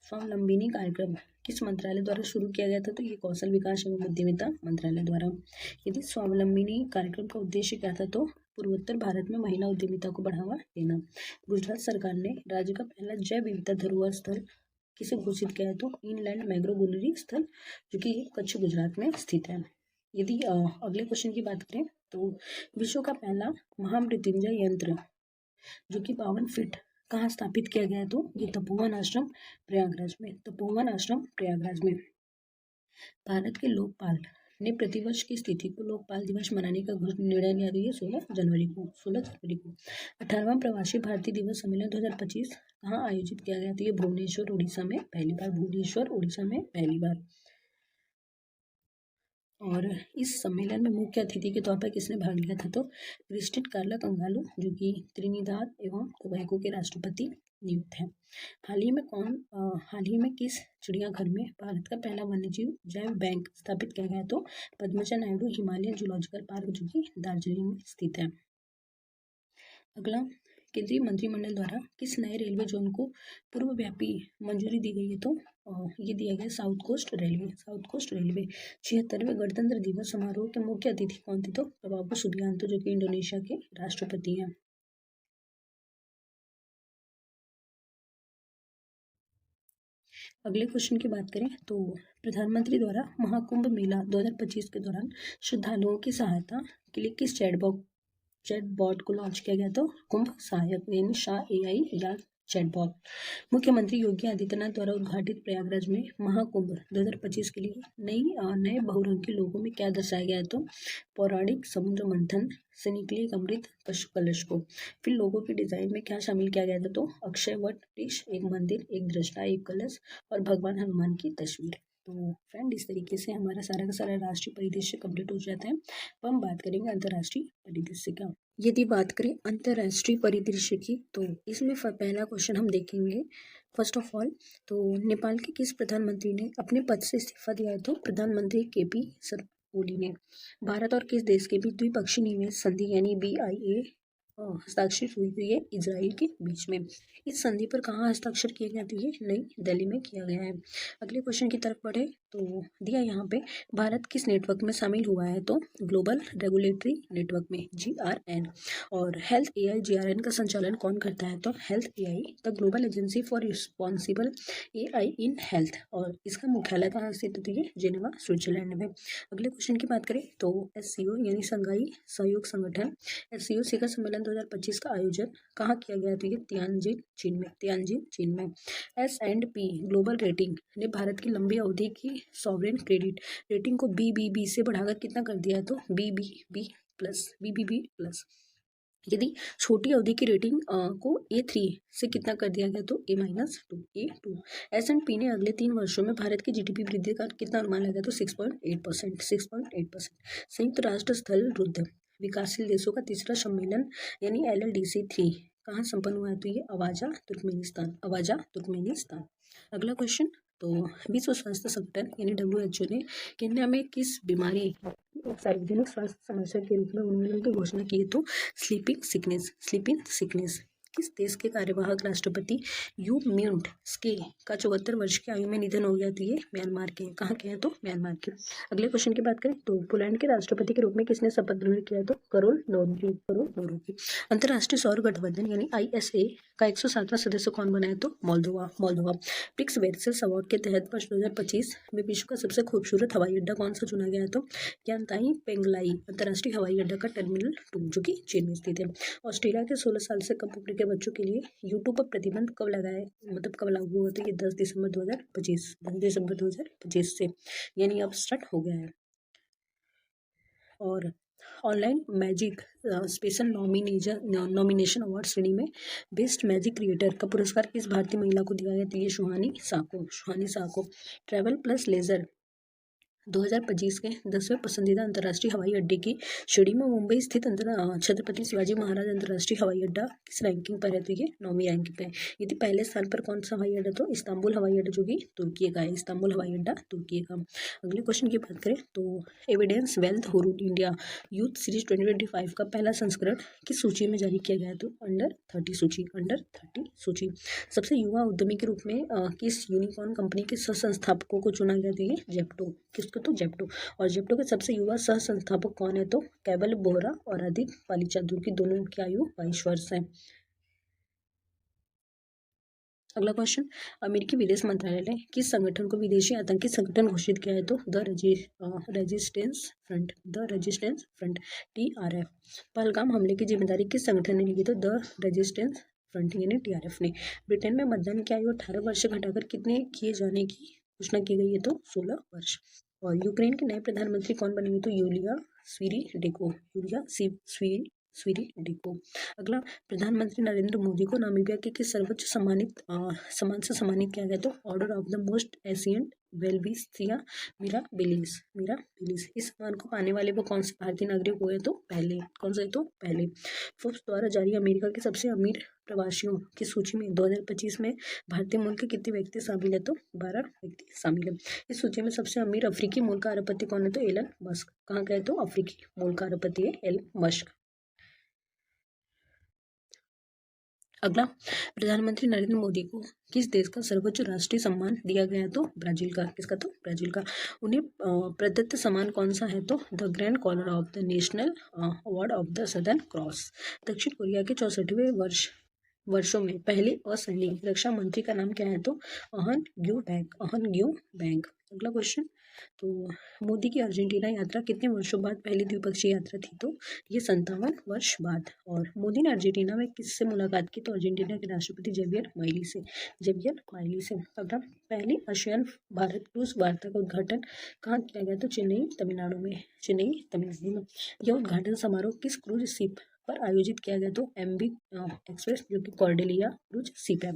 स्वावलंबिनी कार्यक्रम किस मंत्रालय द्वारा शुरू किया गया था? तो ये कौशल विकास एवं उद्यमिता मंत्रालय द्वारा। यदि स्वावलंबिनी कार्यक्रम का उद्देश्य क्या था? तो पूर्वोत्तर भारत में महिला उद्यमिता को बढ़ावा देना। गुजरात सरकार ने राज्य का पहला जैव विविधता धरोहर स्थल किसे घोषित किया है? तो इनलैंड मैंग्रोव स्थल, जो कि कच्छ गुजरात में स्थित है। यदि अगले क्वेश्चन की बात करें तो विश्व का पहला महामृत्युंजय यंत्र, जो कि 52 फीट, कहाँ स्थापित किया गया? तो ये तपोवन आश्रम प्रयागराज में, तपोवन आश्रम प्रयागराज में। भारत के लोकपाल ने प्रतिवर्ष की स्थिति को लोकपाल दिवस मनाने का निर्णय लिया। ये 16 जनवरी को 18वां प्रवासी भारतीय दिवस सम्मेलन 2025 कहाँ आयोजित किया गया? तो ये भुवनेश्वर उड़ीसा में पहली बार, भुवनेश्वर उड़ीसा में पहली बार। और इस सम्मेलन में मुख्य अतिथि के तौर पर किसने भाग लिया था? तो क्रिस्टिन कार्ला कंगालू, जो कि त्रिनिदाद एवं टोबैगो के राष्ट्रपति नियुक्त हैं। हाल ही में किस चिड़ियाघर में भारत का पहला वन्यजीव जैव बैंक स्थापित किया गया? तो Padmaja Naidu Himalayan zoological park, जो कि दार्जिलिंग में स्थित है। अगला, केंद्रीय मंत्रिमंडल द्वारा किस नए रेलवे जोन को पूर्वव्यापी मंजूरी दी गई है? तो ये दिया गया South Coast Railway, South Coast Railway. 76वें गणतंत्र दिवस समारोह के मुख्य अतिथि कौन थे? तो प्रभाबो सुबियांतो, जो कि इंडोनेशिया के राष्ट्रपति हैं। अगले क्वेश्चन की बात करें तो प्रधानमंत्री द्वारा महाकुंभ मेला 2025 के दौरान श्रद्धालुओं की सहायता के लिए किस चैटबॉट को लॉन्च किया गया? तो कुंभ सहायक, यानी शाह एआई या चैटबॉट। मुख्यमंत्री योगी आदित्यनाथ द्वारा उद्घाटित प्रयागराज में महाकुंभ 2025 के लिए नए बहुरंगी लोगों में क्या दर्शाया गया है? तो पौराणिक समुद्र मंथन से निकले एक अमृत कलश को। फिर लोगों के डिजाइन में क्या शामिल किया गया था? तो अक्षय वट वृक्ष, एक मंदिर, एक दृष्टा, एक कलश और भगवान हनुमान की तस्वीर। तो फ्रेंड, इस तरीके से हमारा सारा का सारा राष्ट्रीय परिदृश्य कंप्लीट हो जाता है। अब हम बात करेंगे अंतर्राष्ट्रीय परिदृश्य का। यदि बात करें अंतर्राष्ट्रीय परिदृश्य की तो इसमें पहला क्वेश्चन हम देखेंगे। फर्स्ट ऑफ ऑल, तो नेपाल के किस प्रधानमंत्री ने अपने पद से इस्तीफा दिया है? तो प्रधानमंत्री केपी शर्मा ओली ने। भारत और किस देश के बीच द्विपक्षीय निवेश संधि यानी BIA हस्ताक्षर हुई है? इजराइल के बीच में। इस संधि पर कहाँ हस्ताक्षर किए गए? तो ये नई दिल्ली में किया गया है। अगले क्वेश्चन की तरफ बढ़े तो दिया यहाँ पे, भारत किस नेटवर्क में शामिल हुआ है? तो ग्लोबल रेगुलेटरी नेटवर्क में, GRN। और हेल्थ AI GRN का संचालन कौन करता है? तो health AI, the global agency for responsible AI in health. और इसका मुख्यालय कहाँ स्थित है? तो ये जेनेवा स्विट्जरलैंड में। अगले क्वेश्चन की बात करें तो SCO यानी संघाई सहयोग संगठन, SCO शिखर सम्मेलन 2025 का आयोजन कहाँ किया गया? तो ये तियानजिन चीन में। S&P ग्लोबल रेटिंग ने भारत की लंबी अवधि की सॉवरेन क्रेडिट रेटिंग को BBB से बढ़ाकर कितना कर दिया है? तो BBB प्लस। यदि छोटी अवधि की रेटिंग को A3 से कितना कर दिया गया? तो A-2। S&P ने अगले 3 वर्षों में भारत की GDP वृद्धि का कितना अनुमान लगाया? तो 6.8%। संयुक्त राष्ट्र स्थल रुद्ध विकासशील देशों का तीसरा सम्मेलन यानी LLDC 3 कहाँ संपन्न हुआ है? तो ये अवाजा तुर्कमेनिस्तान। अगला क्वेश्चन, तो विश्व स्वास्थ्य संगठन यानी WHO ने केन्या में किस बीमारी एक सार्वजनिक स्वास्थ्य समस्या के रूप में उन्मूलन की घोषणा की? तो स्लीपिंग सिकनेस। किस देश के कार्यवाहक राष्ट्रपति यू मिंट स्के का 74 वर्ष की आयु में निधन हो गया? तो ये म्यांमार के। कहाँ के हैं? तो म्यांमार के। अगले क्वेश्चन की बात करें तो पोलैंड के राष्ट्रपति के रूप में किसने शपथ ग्रहण किया? तो करोल नोरोजी। अंतर्राष्ट्रीय सौर गठबंधन यानी ISA का 107वां सदस्य कौन बना है? तो मोल्दोवा। प्रिक्स वेटसेल्स अवार्ड के तहत वर्ष 2025 में विश्व का सबसे खूबसूरत हवाई अड्डा कौन सा चुना गया है? तो यांताई पेंगलाई अंतर्राष्ट्रीय हवाई अड्डा का टर्मिनल 2 जो कि चीन में स्थित है। ऑस्ट्रेलिया के 16 साल से कम उम्र के बच्चों के लिए यूट्यूब पर प्रतिबंध कब लगाए, मतलब कब लागू हुआ? तो ये 10 दिसंबर 2025 से, यानी अब स्टार्ट हो गया है। और online magic special nomination award श्रेणी में बेस्ट मैजिक क्रिएटर का पुरस्कार किस भारतीय महिला को दिया गया? तो ये सुहानी साको। ट्रैवल प्लस लेजर 2025 के 10वें पसंदीदा अंतर्राष्ट्रीय हवाई अड्डे की श्रेणी में मुंबई स्थित छत्रपति शिवाजी महाराज अंतर्राष्ट्रीय हवाई अड्डा किस रैंकिंग पर है? तो ये 9वीं रैंकिंग पे है। यदि पहले स्थान पर कौन सा हवाई अड्डा? तो इस्तांबुल हवाई अड्डा जो कि तुर्की का है। इस्तांबुल हवाई अड्डा तुर्की का। अगले क्वेश्चन की बात करें तो एविडेंस Wealth Hurun India Youth Series 2025 का पहला संस्करण किस सूची में जारी किया गया? तो अंडर 30 सूची। सबसे युवा उद्यमी के रूप में किस यूनिकॉर्न कंपनी के सह संस्थापकों को चुना गया? तो ये जेप्टो। किसको? तो जेप्टो। और जेप्टो के सबसे युवा सह संस्थापक कौन है? तो केवल बोहरा और आदित पालीचा, की दोनों की आयु 22 वर्ष है। अगला क्वेश्चन, अमेरिकी विदेश मंत्रालय ने किस संगठन को विदेशी आतंकी संगठन घोषित किया है? तो रेजिस्टेंस फ्रंट TRF। पहलगाम हमले की जिम्मेदारी किस संगठन ने ली? तो द रेजिस्टेंस फ्रंट यानी TRF ने। ब्रिटेन में मतदान की आयु 18 वर्ष से घटाकर कितने किए जाने की घोषणा की गई है? तो 16 वर्ष। और यूक्रेन के नए प्रधानमंत्री कौन बनेंगे? तो यूलिया स्वीरिडेको। अगला, प्रधानमंत्री नरेंद्र मोदी को नामीबिया के किस सर्वोच्च सम्मान से सम्मानित किया गया? तो Order of the Most Ancient Welwitschia Mirabilis. इस सम्मान को पाने वाले वो कौन से भारतीय नागरिक हुए? तो पहले। कौन से? तो पहले। फोर्ब्स द्वारा जारी अमेरिका के सबसे अमीर प्रवासियों की सूची में 2025 में भारतीय मूल के कितने व्यक्ति शामिल है? तो 12 व्यक्ति शामिल है। इस सूची में सबसे अमीर अफ्रीकी मूल का अरबपति कौन है? तो एलन मस्क। कहाँ का है? तो अफ्रीकी मूल का अरबपति है एलन मस्क। अगला, प्रधानमंत्री नरेंद्र मोदी को किस देश का सर्वोच्च राष्ट्रीय सम्मान दिया गया? तो ब्राजील का। किसका? तो ब्राजील का। उन्हें प्रदत्त सम्मान कौन सा है? तो the grand collar of the national award of the southern cross. दक्षिण कोरिया के 64वें वर्षों में पहले असैनिक रक्षा मंत्री का नाम क्या है? तो अहन ग्यू बैंग। अगला क्वेश्चन, तो मोदी की अर्जेंटीना यात्रा कितने वर्षों बाद पहली द्विपक्षीय यात्रा थी? तो ये 57 वर्ष बाद। और मोदी ने अर्जेंटीना में किससे मुलाकात की? तो अर्जेंटीना के राष्ट्रपति जेवियर माइली से। अगला, पहली आसियान भारत रूस वार्ता का उद्घाटन कहाँ किया गया? तो चेन्नई तमिलनाडु में। यह उद्घाटन समारोह किस क्रूज शिप पर आयोजित किया गया? तो MV एक्सप्रेस जो कि कॉर्डेलिया क्रूज शिप है।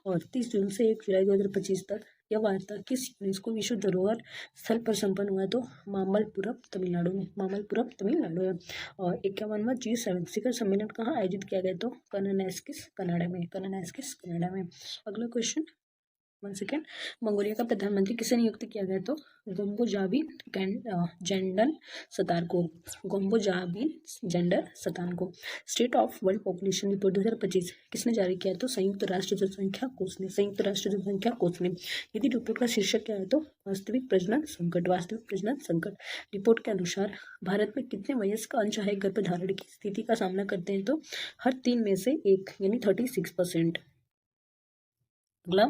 और 30 जून से 1 जुलाई 2025 तक यह वार्ता किस यूनेस्को विश्व धरोहर स्थल पर संपन्न हुआ है? तो मामल्लपुरम तमिलनाडु में। और 51वां G7 शिखर सम्मेलन कहाँ आयोजित किया गया? तो कनानाइस्किस कनाडा में। अगला क्वेश्चन, 1 सेकेंड, मंगोलिया का प्रधानमंत्री किसे नियुक्त किया गया? तो गोम्बोजाबिन जेंडर सतानको। State of World Population Report 2025 किसने जारी किया? तो संयुक्त राष्ट्र जनसंख्या कोष ने। यदि रिपोर्ट का शीर्षक क्या है? तो वास्तविक प्रजनन संकट। रिपोर्ट के अनुसार भारत में कितने वयस्क अनचाहे गर्भधारण की स्थिति का सामना करते हैं? तो हर 3 में से 1 यानी 36%। अगला,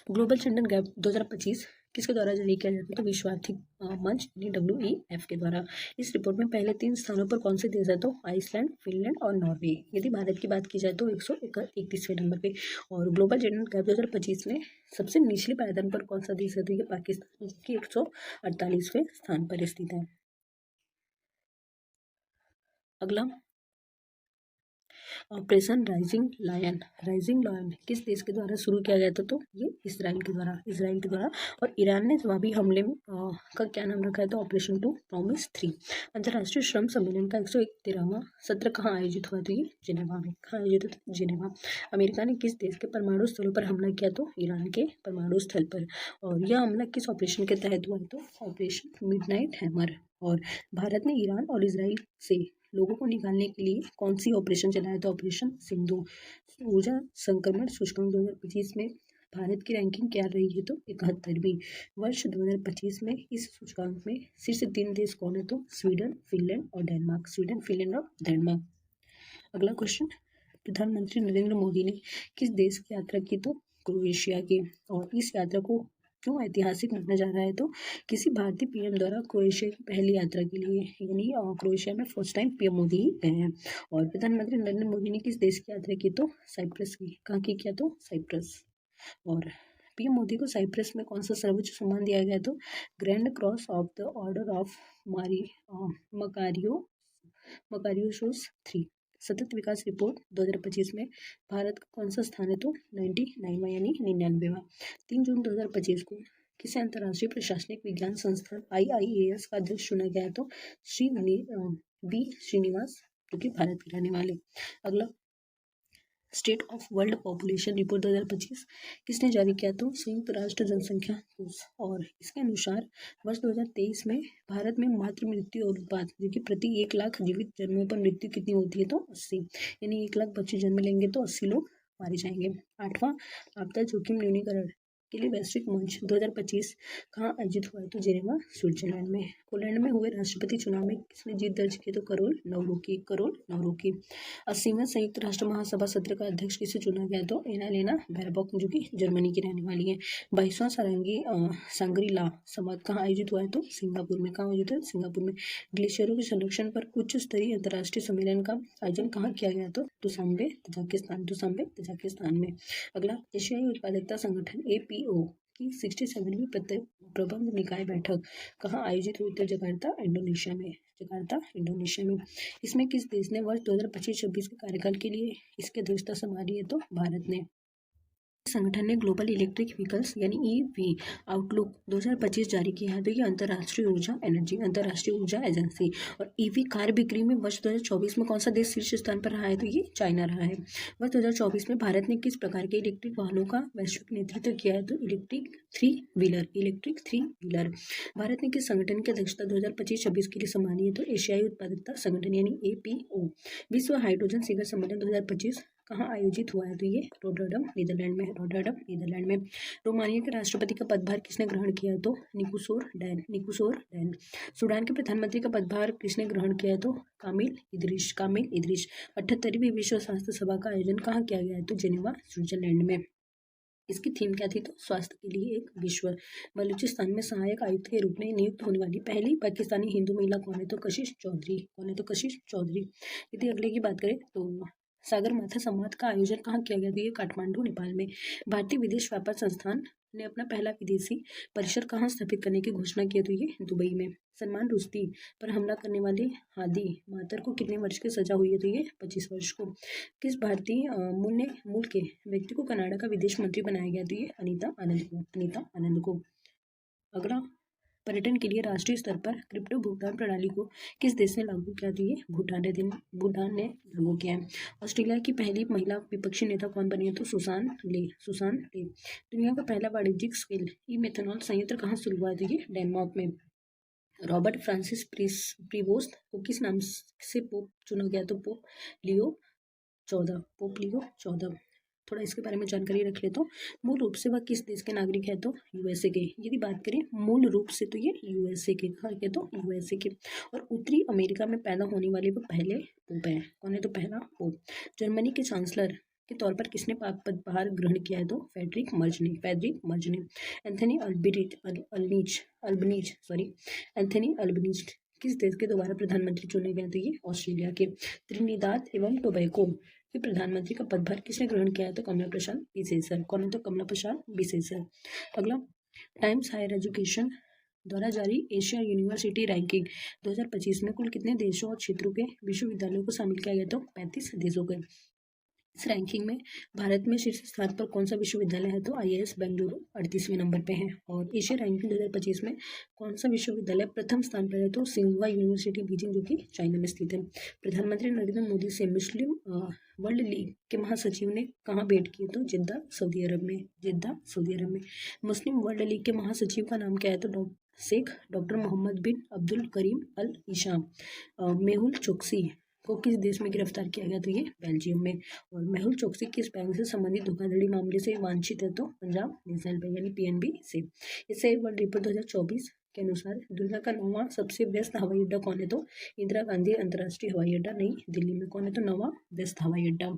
ग्लोबल जेंडर गैप 2025 किसके द्वारा जारी किया जाता है? तो विश्व आर्थिक मंच यानी WEF के द्वारा। इस रिपोर्ट में पहले 3 स्थानों पर कौन से देश है? तो आइसलैंड, फिनलैंड और नॉर्वे। यदि भारत की बात की जाए तो 131वें नंबर पे। और ग्लोबल जेंडर गैप 2025 में सबसे निचले पायदान पर कौन सा देश है? तो ये पाकिस्तान की 148वें स्थान पर स्थित है। अगला, ऑपरेशन राइजिंग लायन किस देश के द्वारा शुरू किया गया था? तो ये इसराइल के द्वारा। और ईरान ने जवाबी हमले का क्या नाम रखा है? तो ऑपरेशन 2 प्रॉमिस 3। अंतर्राष्ट्रीय श्रम सम्मेलन का 113वां सत्र कहाँ आयोजित हुआ? तो ये जिनेवा में। कहाँ आयोजित हुआ? जिनेवा। अमेरिका ने किस देश के परमाणु स्थलों पर हमला किया? तो ईरान के परमाणु स्थल पर। और यह हमला किस ऑपरेशन के तहत हुआ? तो ऑपरेशन मिडनाइट हैमर। और भारत ने ईरान और इसराइल से लोगों को निकालने के लिए कौन सी ऑपरेशन चलाया? तो ऑपरेशन सिंधु। ऊर्जा संक्रमण सूचकांक 2025 में भारत की रैंकिंग क्या रही है? तो 71वीं। वर्ष 2025 में इस सूचकांक में शीर्ष 3 देश कौन है? तो स्वीडन, फिनलैंड और डेनमार्क। अगला क्वेश्चन, प्रधानमंत्री नरेंद्र मोदी ने किस देश की यात्रा की? तो क्रोएशिया की। और इस यात्रा को क्यों ऐतिहासिक माना जा रहा है? तो किसी भारतीय पीएम द्वारा क्रोएशिया की पहली यात्रा के लिए, यानी क्रोएशिया में फर्स्ट टाइम पीएम मोदी ही गए हैं। और प्रधानमंत्री नरेंद्र मोदी ने किस देश की यात्रा की? तो साइप्रस की। कहाँ की किया? तो साइप्रस। और पीएम मोदी को साइप्रस में कौन सा सर्वोच्च सम्मान दिया गया? तो grand cross of the order of Makarios 3। सतत विकास रिपोर्ट 2025 में भारत का कौन सा स्थान है? तो 99वां, यानी 99वां। 3 जून 2025 को किसे अंतर्राष्ट्रीय प्रशासनिक विज्ञान संस्थान IIAS का अध्यक्ष चुना गया है? तो बी श्रीनिवास, जो कि भारत के रहने वाले। अगला, state of World Population Report 2025 किसने जारी किया? तो संयुक्त राष्ट्र जनसंख्या कोष। और इसके अनुसार वर्ष 2023 में भारत में मातृ मृत्यु अनुपात, जो कि प्रति 1 लाख जीवित जन्मों पर मृत्यु कितनी होती है? तो 80, यानी 1 लाख बच्चे जन्म लेंगे तो 80 लोग मारे जाएंगे। 8वां, आपदा जोखिम न्यूनीकरण के लिए वैश्विक मंच 2025 कहाँ आयोजित हुआ है? तो जेनेवा, स्विट्जरलैंड में। पोलैंड में हुए राष्ट्रपति चुनाव में किसने जीत दर्ज की? तो करोल नवरोकी। 80वां संयुक्त राष्ट्र महासभा सत्र का अध्यक्ष किसे चुना गया? तो एनालेना बैरबॉक, जो कि जर्मनी की रहने वाली है। 22वां सांग्री ला संवाद कहाँ आयोजित हुआ है? तो सिंगापुर में। कहाँ आयोजित है? सिंगापुर में। ग्लेशियरों के संरक्षण पर उच्च स्तरीय अंतर्राष्ट्रीय सम्मेलन का आयोजन कहाँ किया गया? तो दुशांबे तजाकिस्तान में। अगला, एशियाई उत्पादकता संगठन APO की 67वीं प्रबंध निकाय बैठक कहाँ आयोजित हुई? तो जकार्ता, इंडोनेशिया में। इसमें किस देश ने वर्ष 2025-26 के कार्यकाल के लिए इसकी अध्यक्षता संभाली है? तो भारत ने। संगठन ने ग्लोबल इलेक्ट्रिक व्हीकल्स यानी EV आउटलुक 2025 जारी किया है। तो ये अंतर्राष्ट्रीय ऊर्जा एजेंसी। और EV कार बिक्री में वर्ष 2024 में कौन सा देश शीर्ष स्थान पर रहा है? तो ये चाइना रहा है। वर्ष 2024 में भारत ने किस प्रकार के इलेक्ट्रिक वाहनों का वैश्विक नेतृत्व किया है? तो इलेक्ट्रिक थ्री व्हीलर। भारत ने किस संगठन की अध्यक्षता 2025-26 के लिए संभाली है? तो एशियाई उत्पादकता संगठन यानी APO। विश्व हाइड्रोजन शिखर सम्मेलन 2025 कहाँ आयोजित हुआ है? तो ये रोटरडम, नीदरलैंड में। रोमानिया के राष्ट्रपति का पदभार किसने ग्रहण किया? तो निकोसोर डैन। सूडान के प्रधानमंत्री का पदभार किसने ग्रहण किया है? तो कामिल इदरीश। 78वीं विश्व स्वास्थ्य सभा का आयोजन कहाँ किया गया है? तो जेनेवा, स्विट्जरलैंड में। इसकी थीम क्या थी? तो स्वास्थ्य के लिए एक विश्व। बलूचिस्तान में सहायक आयुक्त के रूप में नियुक्त होने वाली पहली पाकिस्तानी हिंदू महिला कौन है? तो कशिश चौधरी। यदि अगले की बात करें तो सागरमाथा संवाद का आयोजन कहाँ किया गया? ये काठमांडू, नेपाल में। भारतीय विदेश व्यापार संस्थान ने अपना पहला विदेशी परिसर कहाँ स्थापित करने की घोषणा की? तो ये दुबई में। सलमान रुश्दी पर हमला करने वाले हादी मातर को कितने वर्ष की सजा हुई है? तो ये 25 वर्ष को। किस भारतीय मूल के व्यक्ति को कनाडा का विदेश मंत्री बनाया गया? तो ये अनीता आनंद को। अगला, पर्यटन के लिए राष्ट्रीय स्तर पर क्रिप्टो भुगतान प्रणाली को किस देश ने लागू किया? तो ये भूटान ने लागू किया है। ऑस्ट्रेलिया की पहली महिला विपक्षी नेता कौन बनी है? तो सुसान ले। दुनिया का पहला वाणिज्यिक स्केल ई-मेथनॉल संयंत्र कहाँ शुरू हुआ है? तो ये डेनमार्क में। रॉबर्ट फ्रांसिस प्रीवोस्ट को किस नाम से पोप चुना गया? तो पोप लियो 14। थोड़ा इसके बारे में जानकारी रख ले। तो मूल रूप से वह किस देश के नागरिक है? तो USA के। यदि बात करें मूल रूप से तो ये USA के। तो USA के। और उत्तरी अमेरिका में पैदा होने वाले वो पहले पोप है। कौन है? तो पहला पोप। जर्मनी के चांसलर के तौर पर किसने पदभार ग्रहण किया है? तो फ्रेडरिक मर्ज ने। एंथनी अल्बनीज किस देश के दोबारा प्रधानमंत्री चुने गए? तो ये ऑस्ट्रेलिया के। त्रिनिदाद एवं टोबैगो के प्रधानमंत्री का पदभार किसने ग्रहण किया है? तो कमला प्रसाद बिसेसर। कौन है? तो कमला प्रसाद बिसेसर। अगला, टाइम्स हायर एजुकेशन द्वारा जारी एशिया यूनिवर्सिटी रैंकिंग 2025 में कुल कितने देशों और क्षेत्रों के विश्वविद्यालयों को शामिल किया गया? तो 35 देशों के। इस रैंकिंग में भारत में शीर्ष स्थान पर कौन सा विश्वविद्यालय है? तो आईआईएस बेंगलुरु 38वें नंबर पे है। और एशिया रैंकिंग 2025 में कौन सा विश्वविद्यालय प्रथम स्थान पर है? तो सिंघुआ यूनिवर्सिटी बीजिंग, जो कि चाइना में स्थित है। प्रधानमंत्री नरेंद्र मोदी से मुस्लिम वर्ल्ड लीग के महासचिव ने कहाँ भेंट की? तो जिद्दा सऊदी अरब में। जिद्दा सऊदी अरब में। मुस्लिम वर्ल्ड लीग के महासचिव का नाम क्या है? तो शेख डॉक्टर मोहम्मद बिन अब्दुल करीम अल ईशाम। मेहुल चोकसी को किस देश में गिरफ्तार किया गया? तो ये बेल्जियम में। और मेहुल चोकसी किस बैंक से संबंधित धोखाधड़ी मामले से वांछित है? तो पंजाब नेशनल बैंक यानी पीएनबी से। इससे वर्ल्ड रिपोर्ट 2024 के अनुसार दुनिया का 9वां सबसे व्यस्त हवाई अड्डा कौन है? तो इंदिरा गांधी अंतर्राष्ट्रीय हवाई अड्डा नई दिल्ली में। कौन है? तो 9वां व्यस्त हवाई अड्डा।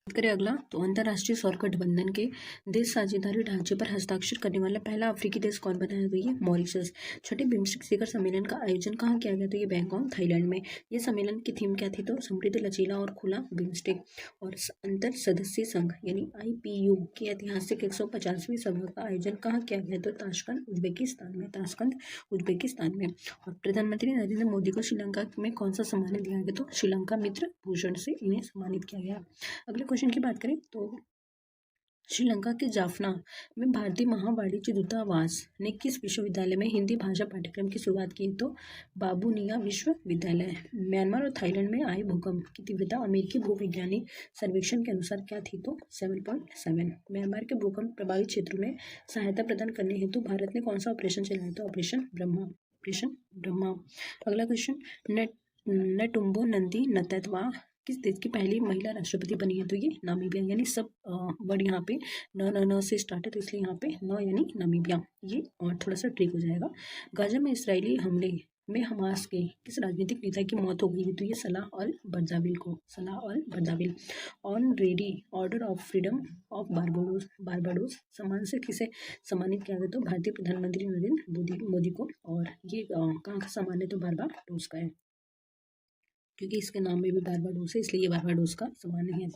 बात करें अगला, तो अंतर्राष्ट्रीय सौर गठबंधन के देश साझेदारी ढांचे पर हस्ताक्षर करने वाला पहला अफ्रीकी देश कौन बना है? तो ये मॉरिशस। छठे बिम्स्टेक शिखर सम्मेलन का आयोजन कहाँ किया गया? तो ये बैंकॉक थाईलैंड में। ये सम्मेलन की थीम क्या थी? तो समृद्ध, लचीला और खुला बिम्स्टेक। और अंतर सदस्य संघ यानी IPU की ऐतिहासिक 150वीं सभा का आयोजन कहाँ किया गया? तो ताशकंद उज्बेकिस्तान में। ताशकंद उज्बेकिस्तान में। और प्रधानमंत्री नरेंद्र मोदी को श्रीलंका में कौन सा सम्मान दिया गया? तो श्रीलंका मित्र भूषण से इन्हें सम्मानित किया गया। अगले क्वेश्चन की बात करें तो श्रीलंका के जाफना में भारतीय महावाणिज्य दूतावास ने किस विश्वविद्यालय में हिंदी भाषा पाठ्यक्रम की शुरुआत की? तो बाबूनिया विश्वविद्यालय। म्यांमार और थाईलैंड में आए भूकंप की तीव्रता अमेरिकी भूविज्ञानी सर्वेक्षण के अनुसार क्या थी? तो 7.7। म्यांमार के भूकंप प्रभावित क्षेत्रों में सहायता प्रदान करने हेतु भारत ने कौन सा ऑपरेशन चलाया? तो ऑपरेशन ब्रह्मा। ऑपरेशन ब्रह्मा। अगला क्वेश्चन, नेटुम्बो नंदी नतवा किस देश की पहली महिला राष्ट्रपति बनी है? तो ये नामीबिया। यानी सब वर्ड यहाँ पे न से स्टार्ट है, तो इसलिए यहाँ पे न यानी नामीबिया। ये और थोड़ा सा ट्रिक हो जाएगा। गाजा में इसराइली हमले में हमास के किस राजनीतिक नेता की मौत हो गई है? तो ये सलाह अल बर्दाविल को। Salah Al Bardawil. Honorary Order of Freedom of Barbados सम्मान से किसे सम्मानित किया गया? तो भारतीय प्रधानमंत्री नरेंद्र मोदी को। और ये कहाँ का सम्मान है? तो बारबाडोस का है, क्योंकि इसके नाम में भी बारबाडोस है, इसलिए ये बारबाडोस का सम्मान नहीं है।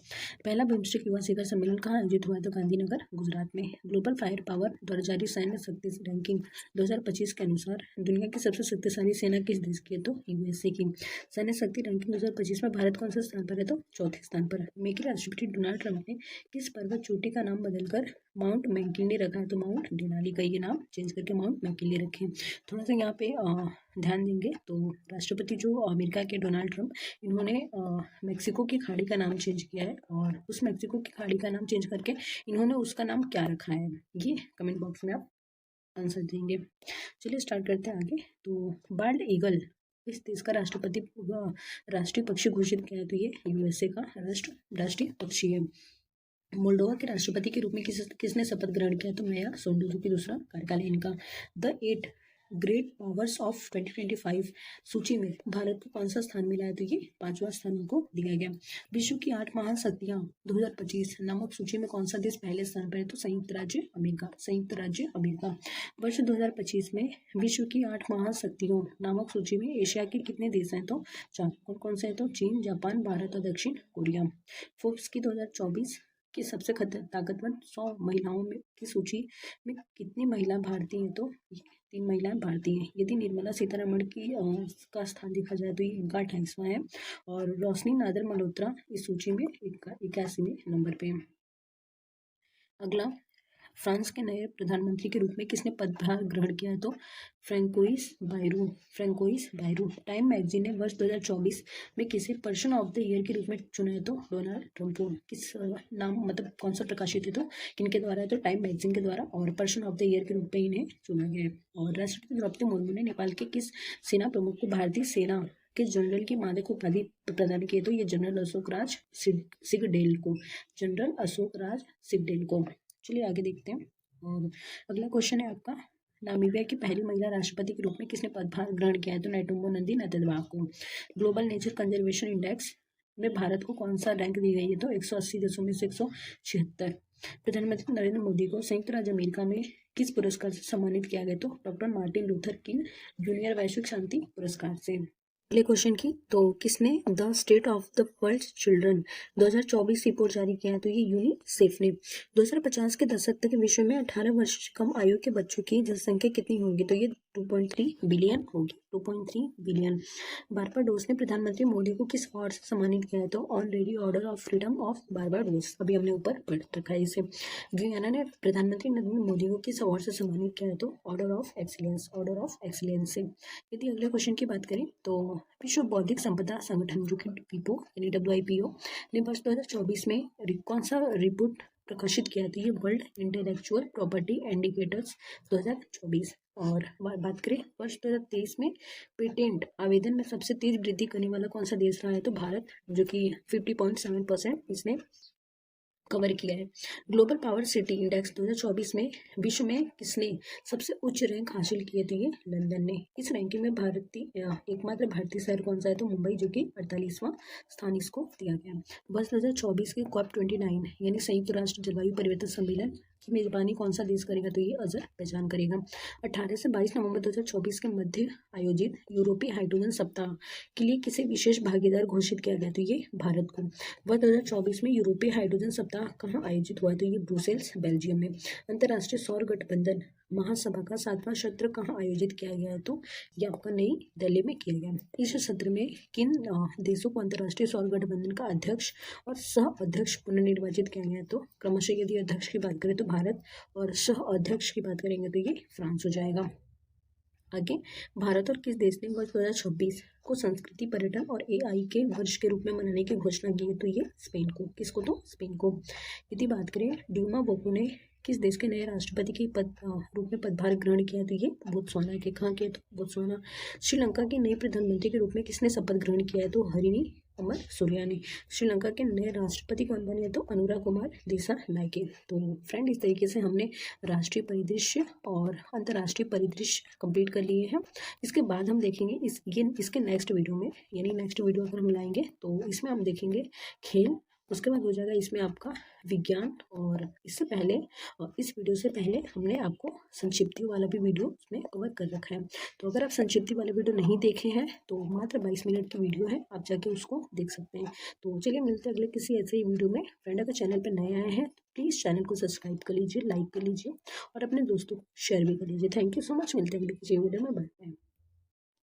पहला बिम्स्टेक युवा शिखर सम्मेलन कहाँ आयोजित हुआ? तो गांधीनगर, गुजरात में। ग्लोबल फायर पावर द्वारा जारी सैन्य शक्ति रैंकिंग 2025 के अनुसार दुनिया की सबसे शक्तिशाली सेना किस देश की है? तो USA की। सैन्य शक्ति रैंकिंग 2025 में भारत कौन से स्थान पर है? तो चौथे स्थान पर। अमेरिकी राष्ट्रपति डोनाल्ड ट्रंप ने किस पर्वत चोटी का नाम बदलकर माउंट मैकिनले रखा है? तो माउंट डेनाली का ये नाम चेंज करके माउंट मैकिनले रखें। थोड़ा सा यहाँ पे ध्यान देंगे तो राष्ट्रपति जो अमेरिका के डोनाल्ड ट्रंप, इन्होंने मेक्सिको की खाड़ी का नाम चेंज किया है। और उस मेक्सिको की खाड़ी का नाम चेंज करके इन्होंने उसका नाम क्या रखा है, ये कमेंट बॉक्स में आप आंसर देंगे। चलिए स्टार्ट करते हैं आगे। तो बाल्ड ईगल इस देश का राष्ट्रीय पक्षी घोषित किया है? तो ये USA का राष्ट्रीय पक्षी है। मोल्डोवा के राष्ट्रपति के रूप में किसने शपथ ग्रहण किया? तो मेया संडू, की दूसरा कार्यकाल है इनका। द 8 ग्रेट पावर्स ऑफ 2025 सूची में भारत को कौन सा स्थान मिला है? तो ये 5वां स्थान उनको दिया गया। विश्व की 8 महान शक्तियां 2025 नामक सूची में कौन सा देश पहले स्थान पर है? तो संयुक्त राज्य अमेरिका। संयुक्त राज्य अमेरिका। वर्ष 2025 में विश्व की 8 महान शक्तियों नामक सूची में एशिया के कितने देश हैं? तो 4। कौन कौन से हैं? तो चीन, जापान, भारत और दक्षिण कोरिया। फोर्ब्स की 2024 की सबसे ताकतवर 100 महिलाओं में की सूची में कितनी महिला भारतीय हैं? तो 3 महिलाएं भारतीय हैं। यदि निर्मला सीतारमण की का स्थान देखा जाए तो ये इनका 28वां है। और रोशनी नादर मल्होत्रा इस सूची में 81वें नंबर पे है। अगला, फ्रांस के नए प्रधानमंत्री के रूप में किसने पदभार ग्रहण किया? तो फ्रैंकोइस बायरू। टाइम मैगजीन ने वर्ष 2024 में किसे पर्सन ऑफ द ईयर के रूप में चुना है? तो डोनाल्ड ट्रंप को। किस नाम मतलब कौन सा प्रकाशित है? तो किनके द्वारा है? तो टाइम मैगजीन के द्वारा। और पर्सन ऑफ द ईयर के रूप में इन्हें चुना गया है। और राष्ट्रपति द्रौपदी मुर्मू ने नेपाल के किस सेना प्रमुख को भारतीय सेना के जनरल की मानक उपाधि प्रदान किए? तो ये जनरल अशोक राज सिगडेल को। जनरल अशोक राज सिगडेल को। चलिए आगे देखते हैं। और अगला क्वेश्चन है आपका, नामीबिया की पहली महिला राष्ट्रपति के रूप में किसने पदभार ग्रहण किया है? तो नेटुम्बो नंदी नतवा को। ग्लोबल नेचर कंजर्वेशन इंडेक्स में भारत को कौन सा रैंक दी गई है? तो 180 देशों में से 176। प्रधानमंत्री नरेंद्र मोदी को संयुक्त राज्य अमेरिका में किस पुरस्कार से सम्मानित किया गया? तो doctor Martin Luther king junior वैश्विक शांति पुरस्कार से। अगले क्वेश्चन की, तो किसने the state of the world children 2024 report जारी किया है? तो ये यूनिसेफ ने। 2050 के दशक तक विश्व में 18 वर्ष से कम आयु के बच्चों की जनसंख्या कितनी होगी? तो ये 2.3 बिलियन होगी, 2.3 बिलियन। बारबाडोस ने प्रधानमंत्री मोदी को किस अवार्ड से सम्मानित किया है? तो honorary order of Freedom of Barbados, अभी हमने ऊपर पढ़ रखा है इसे। गुयाना ने प्रधानमंत्री नरेंद्र मोदी को किस अवार्ड से सम्मानित किया है? तो Order of excellence, order of excellence से। यदि अगले क्वेश्चन की बात करें तो विश्व बौद्धिक संपदा संगठन जो कि WIPO यानी WIPO ने वर्ष 2024 में कौन सा रिपोर्ट प्रकाशित किया? तो ये वर्ल्ड इंटेलेक्चुअल प्रॉपर्टी इंडिकेटर्स 2024। और बात करें वर्ष 2023 में पेटेंट आवेदन में सबसे तेज वृद्धि करने वाला कौन सा देश रहा है? तो भारत, जो कि 50.7% इसने कवर किया है। ग्लोबल पावर सिटी इंडेक्स 2024 में विश्व में किसने सबसे उच्च रैंक हासिल की है? तो ये लंदन ने। इस रैंकिंग में एकमात्र भारतीय शहर कौन सा है? तो मुंबई, जो कि 48वां स्थान इसको दिया गया। वर्ष 2024 के COP29 यानी संयुक्त राष्ट्र जलवायु परिवर्तन सम्मेलन की मेजबानी कौन सा देश करेगा? तो ये अजरबैजान करेगा। 18 से 22 नवंबर 2024 के मध्य आयोजित यूरोपीय हाइड्रोजन सप्ताह के लिए किसे विशेष भागीदार घोषित किया गया? तो ये भारत को। वर्ष 2024 में यूरोपीय हाइड्रोजन सप्ताह कहाँ आयोजित हुआ? तो ये ब्रुसेल्स, बेल्जियम में। अंतर्राष्ट्रीय सौर गठबंधन महासभा का 7वां सत्र कहाँ आयोजित किया गया है? तो ये आपका नई दिल्ली में किया गया। इस सत्र में किन देशों को अंतर्राष्ट्रीय सौर गठबंधन का अध्यक्ष और सह अध्यक्ष पुनर्निर्वाचित किया गया है? तो क्रमशः यदि अध्यक्ष की बात करें तो भारत, और सह अध्यक्ष की बात करेंगे तो ये फ्रांस हो जाएगा। आगे, भारत और किस देश ने वर्ष 2026 को संस्कृति, पर्यटन और AI के वर्ष के रूप में मनाने की घोषणा की है? तो ये स्पेन को। किसको? तो स्पेन को। यदि बात करें डीमा बोको ने किस देश के नए राष्ट्रपति के रूप में पदभार ग्रहण किया? तो ये बोत्सवाना के। कहाँ के? तो बोत्सवाना। श्रीलंका के नए प्रधानमंत्री के रूप में किसने शपथ ग्रहण किया है? तो हरिनी अमर सूर्या ने। श्रीलंका के नए राष्ट्रपति कौन बने? तो अनुराग कुमार दिसानायके। तो फ्रेंड, इस तरीके से हमने राष्ट्रीय परिदृश्य और अंतर्राष्ट्रीय परिदृश्य कंप्लीट कर लिए हैं। इसके बाद हम देखेंगे इसके नेक्स्ट वीडियो में, यानी नेक्स्ट वीडियो अगर हम लाएंगे तो इसमें हम देखेंगे खेल। उसके बाद हो जाएगा इसमें आपका विज्ञान। और इससे पहले, इस वीडियो से पहले हमने आपको संक्षिप्ति वाला भी वीडियो उसमें कवर कर रखा है। तो अगर आप संक्षिप्ति वाला वीडियो नहीं देखे हैं तो मात्र 22 मिनट की वीडियो है, आप जाके उसको देख सकते हैं। तो चलिए मिलते हैं अगले किसी ऐसे ही वीडियो में। फ्रेंड, अगर चैनल पर नए आए हैं तो प्लीज़ चैनल को सब्सक्राइब कर लीजिए, लाइक कर लीजिए और अपने दोस्तों को शेयर भी कर लीजिए। Thank you so much. मिलते हैं अगले किसी वीडियो में। Bye bye.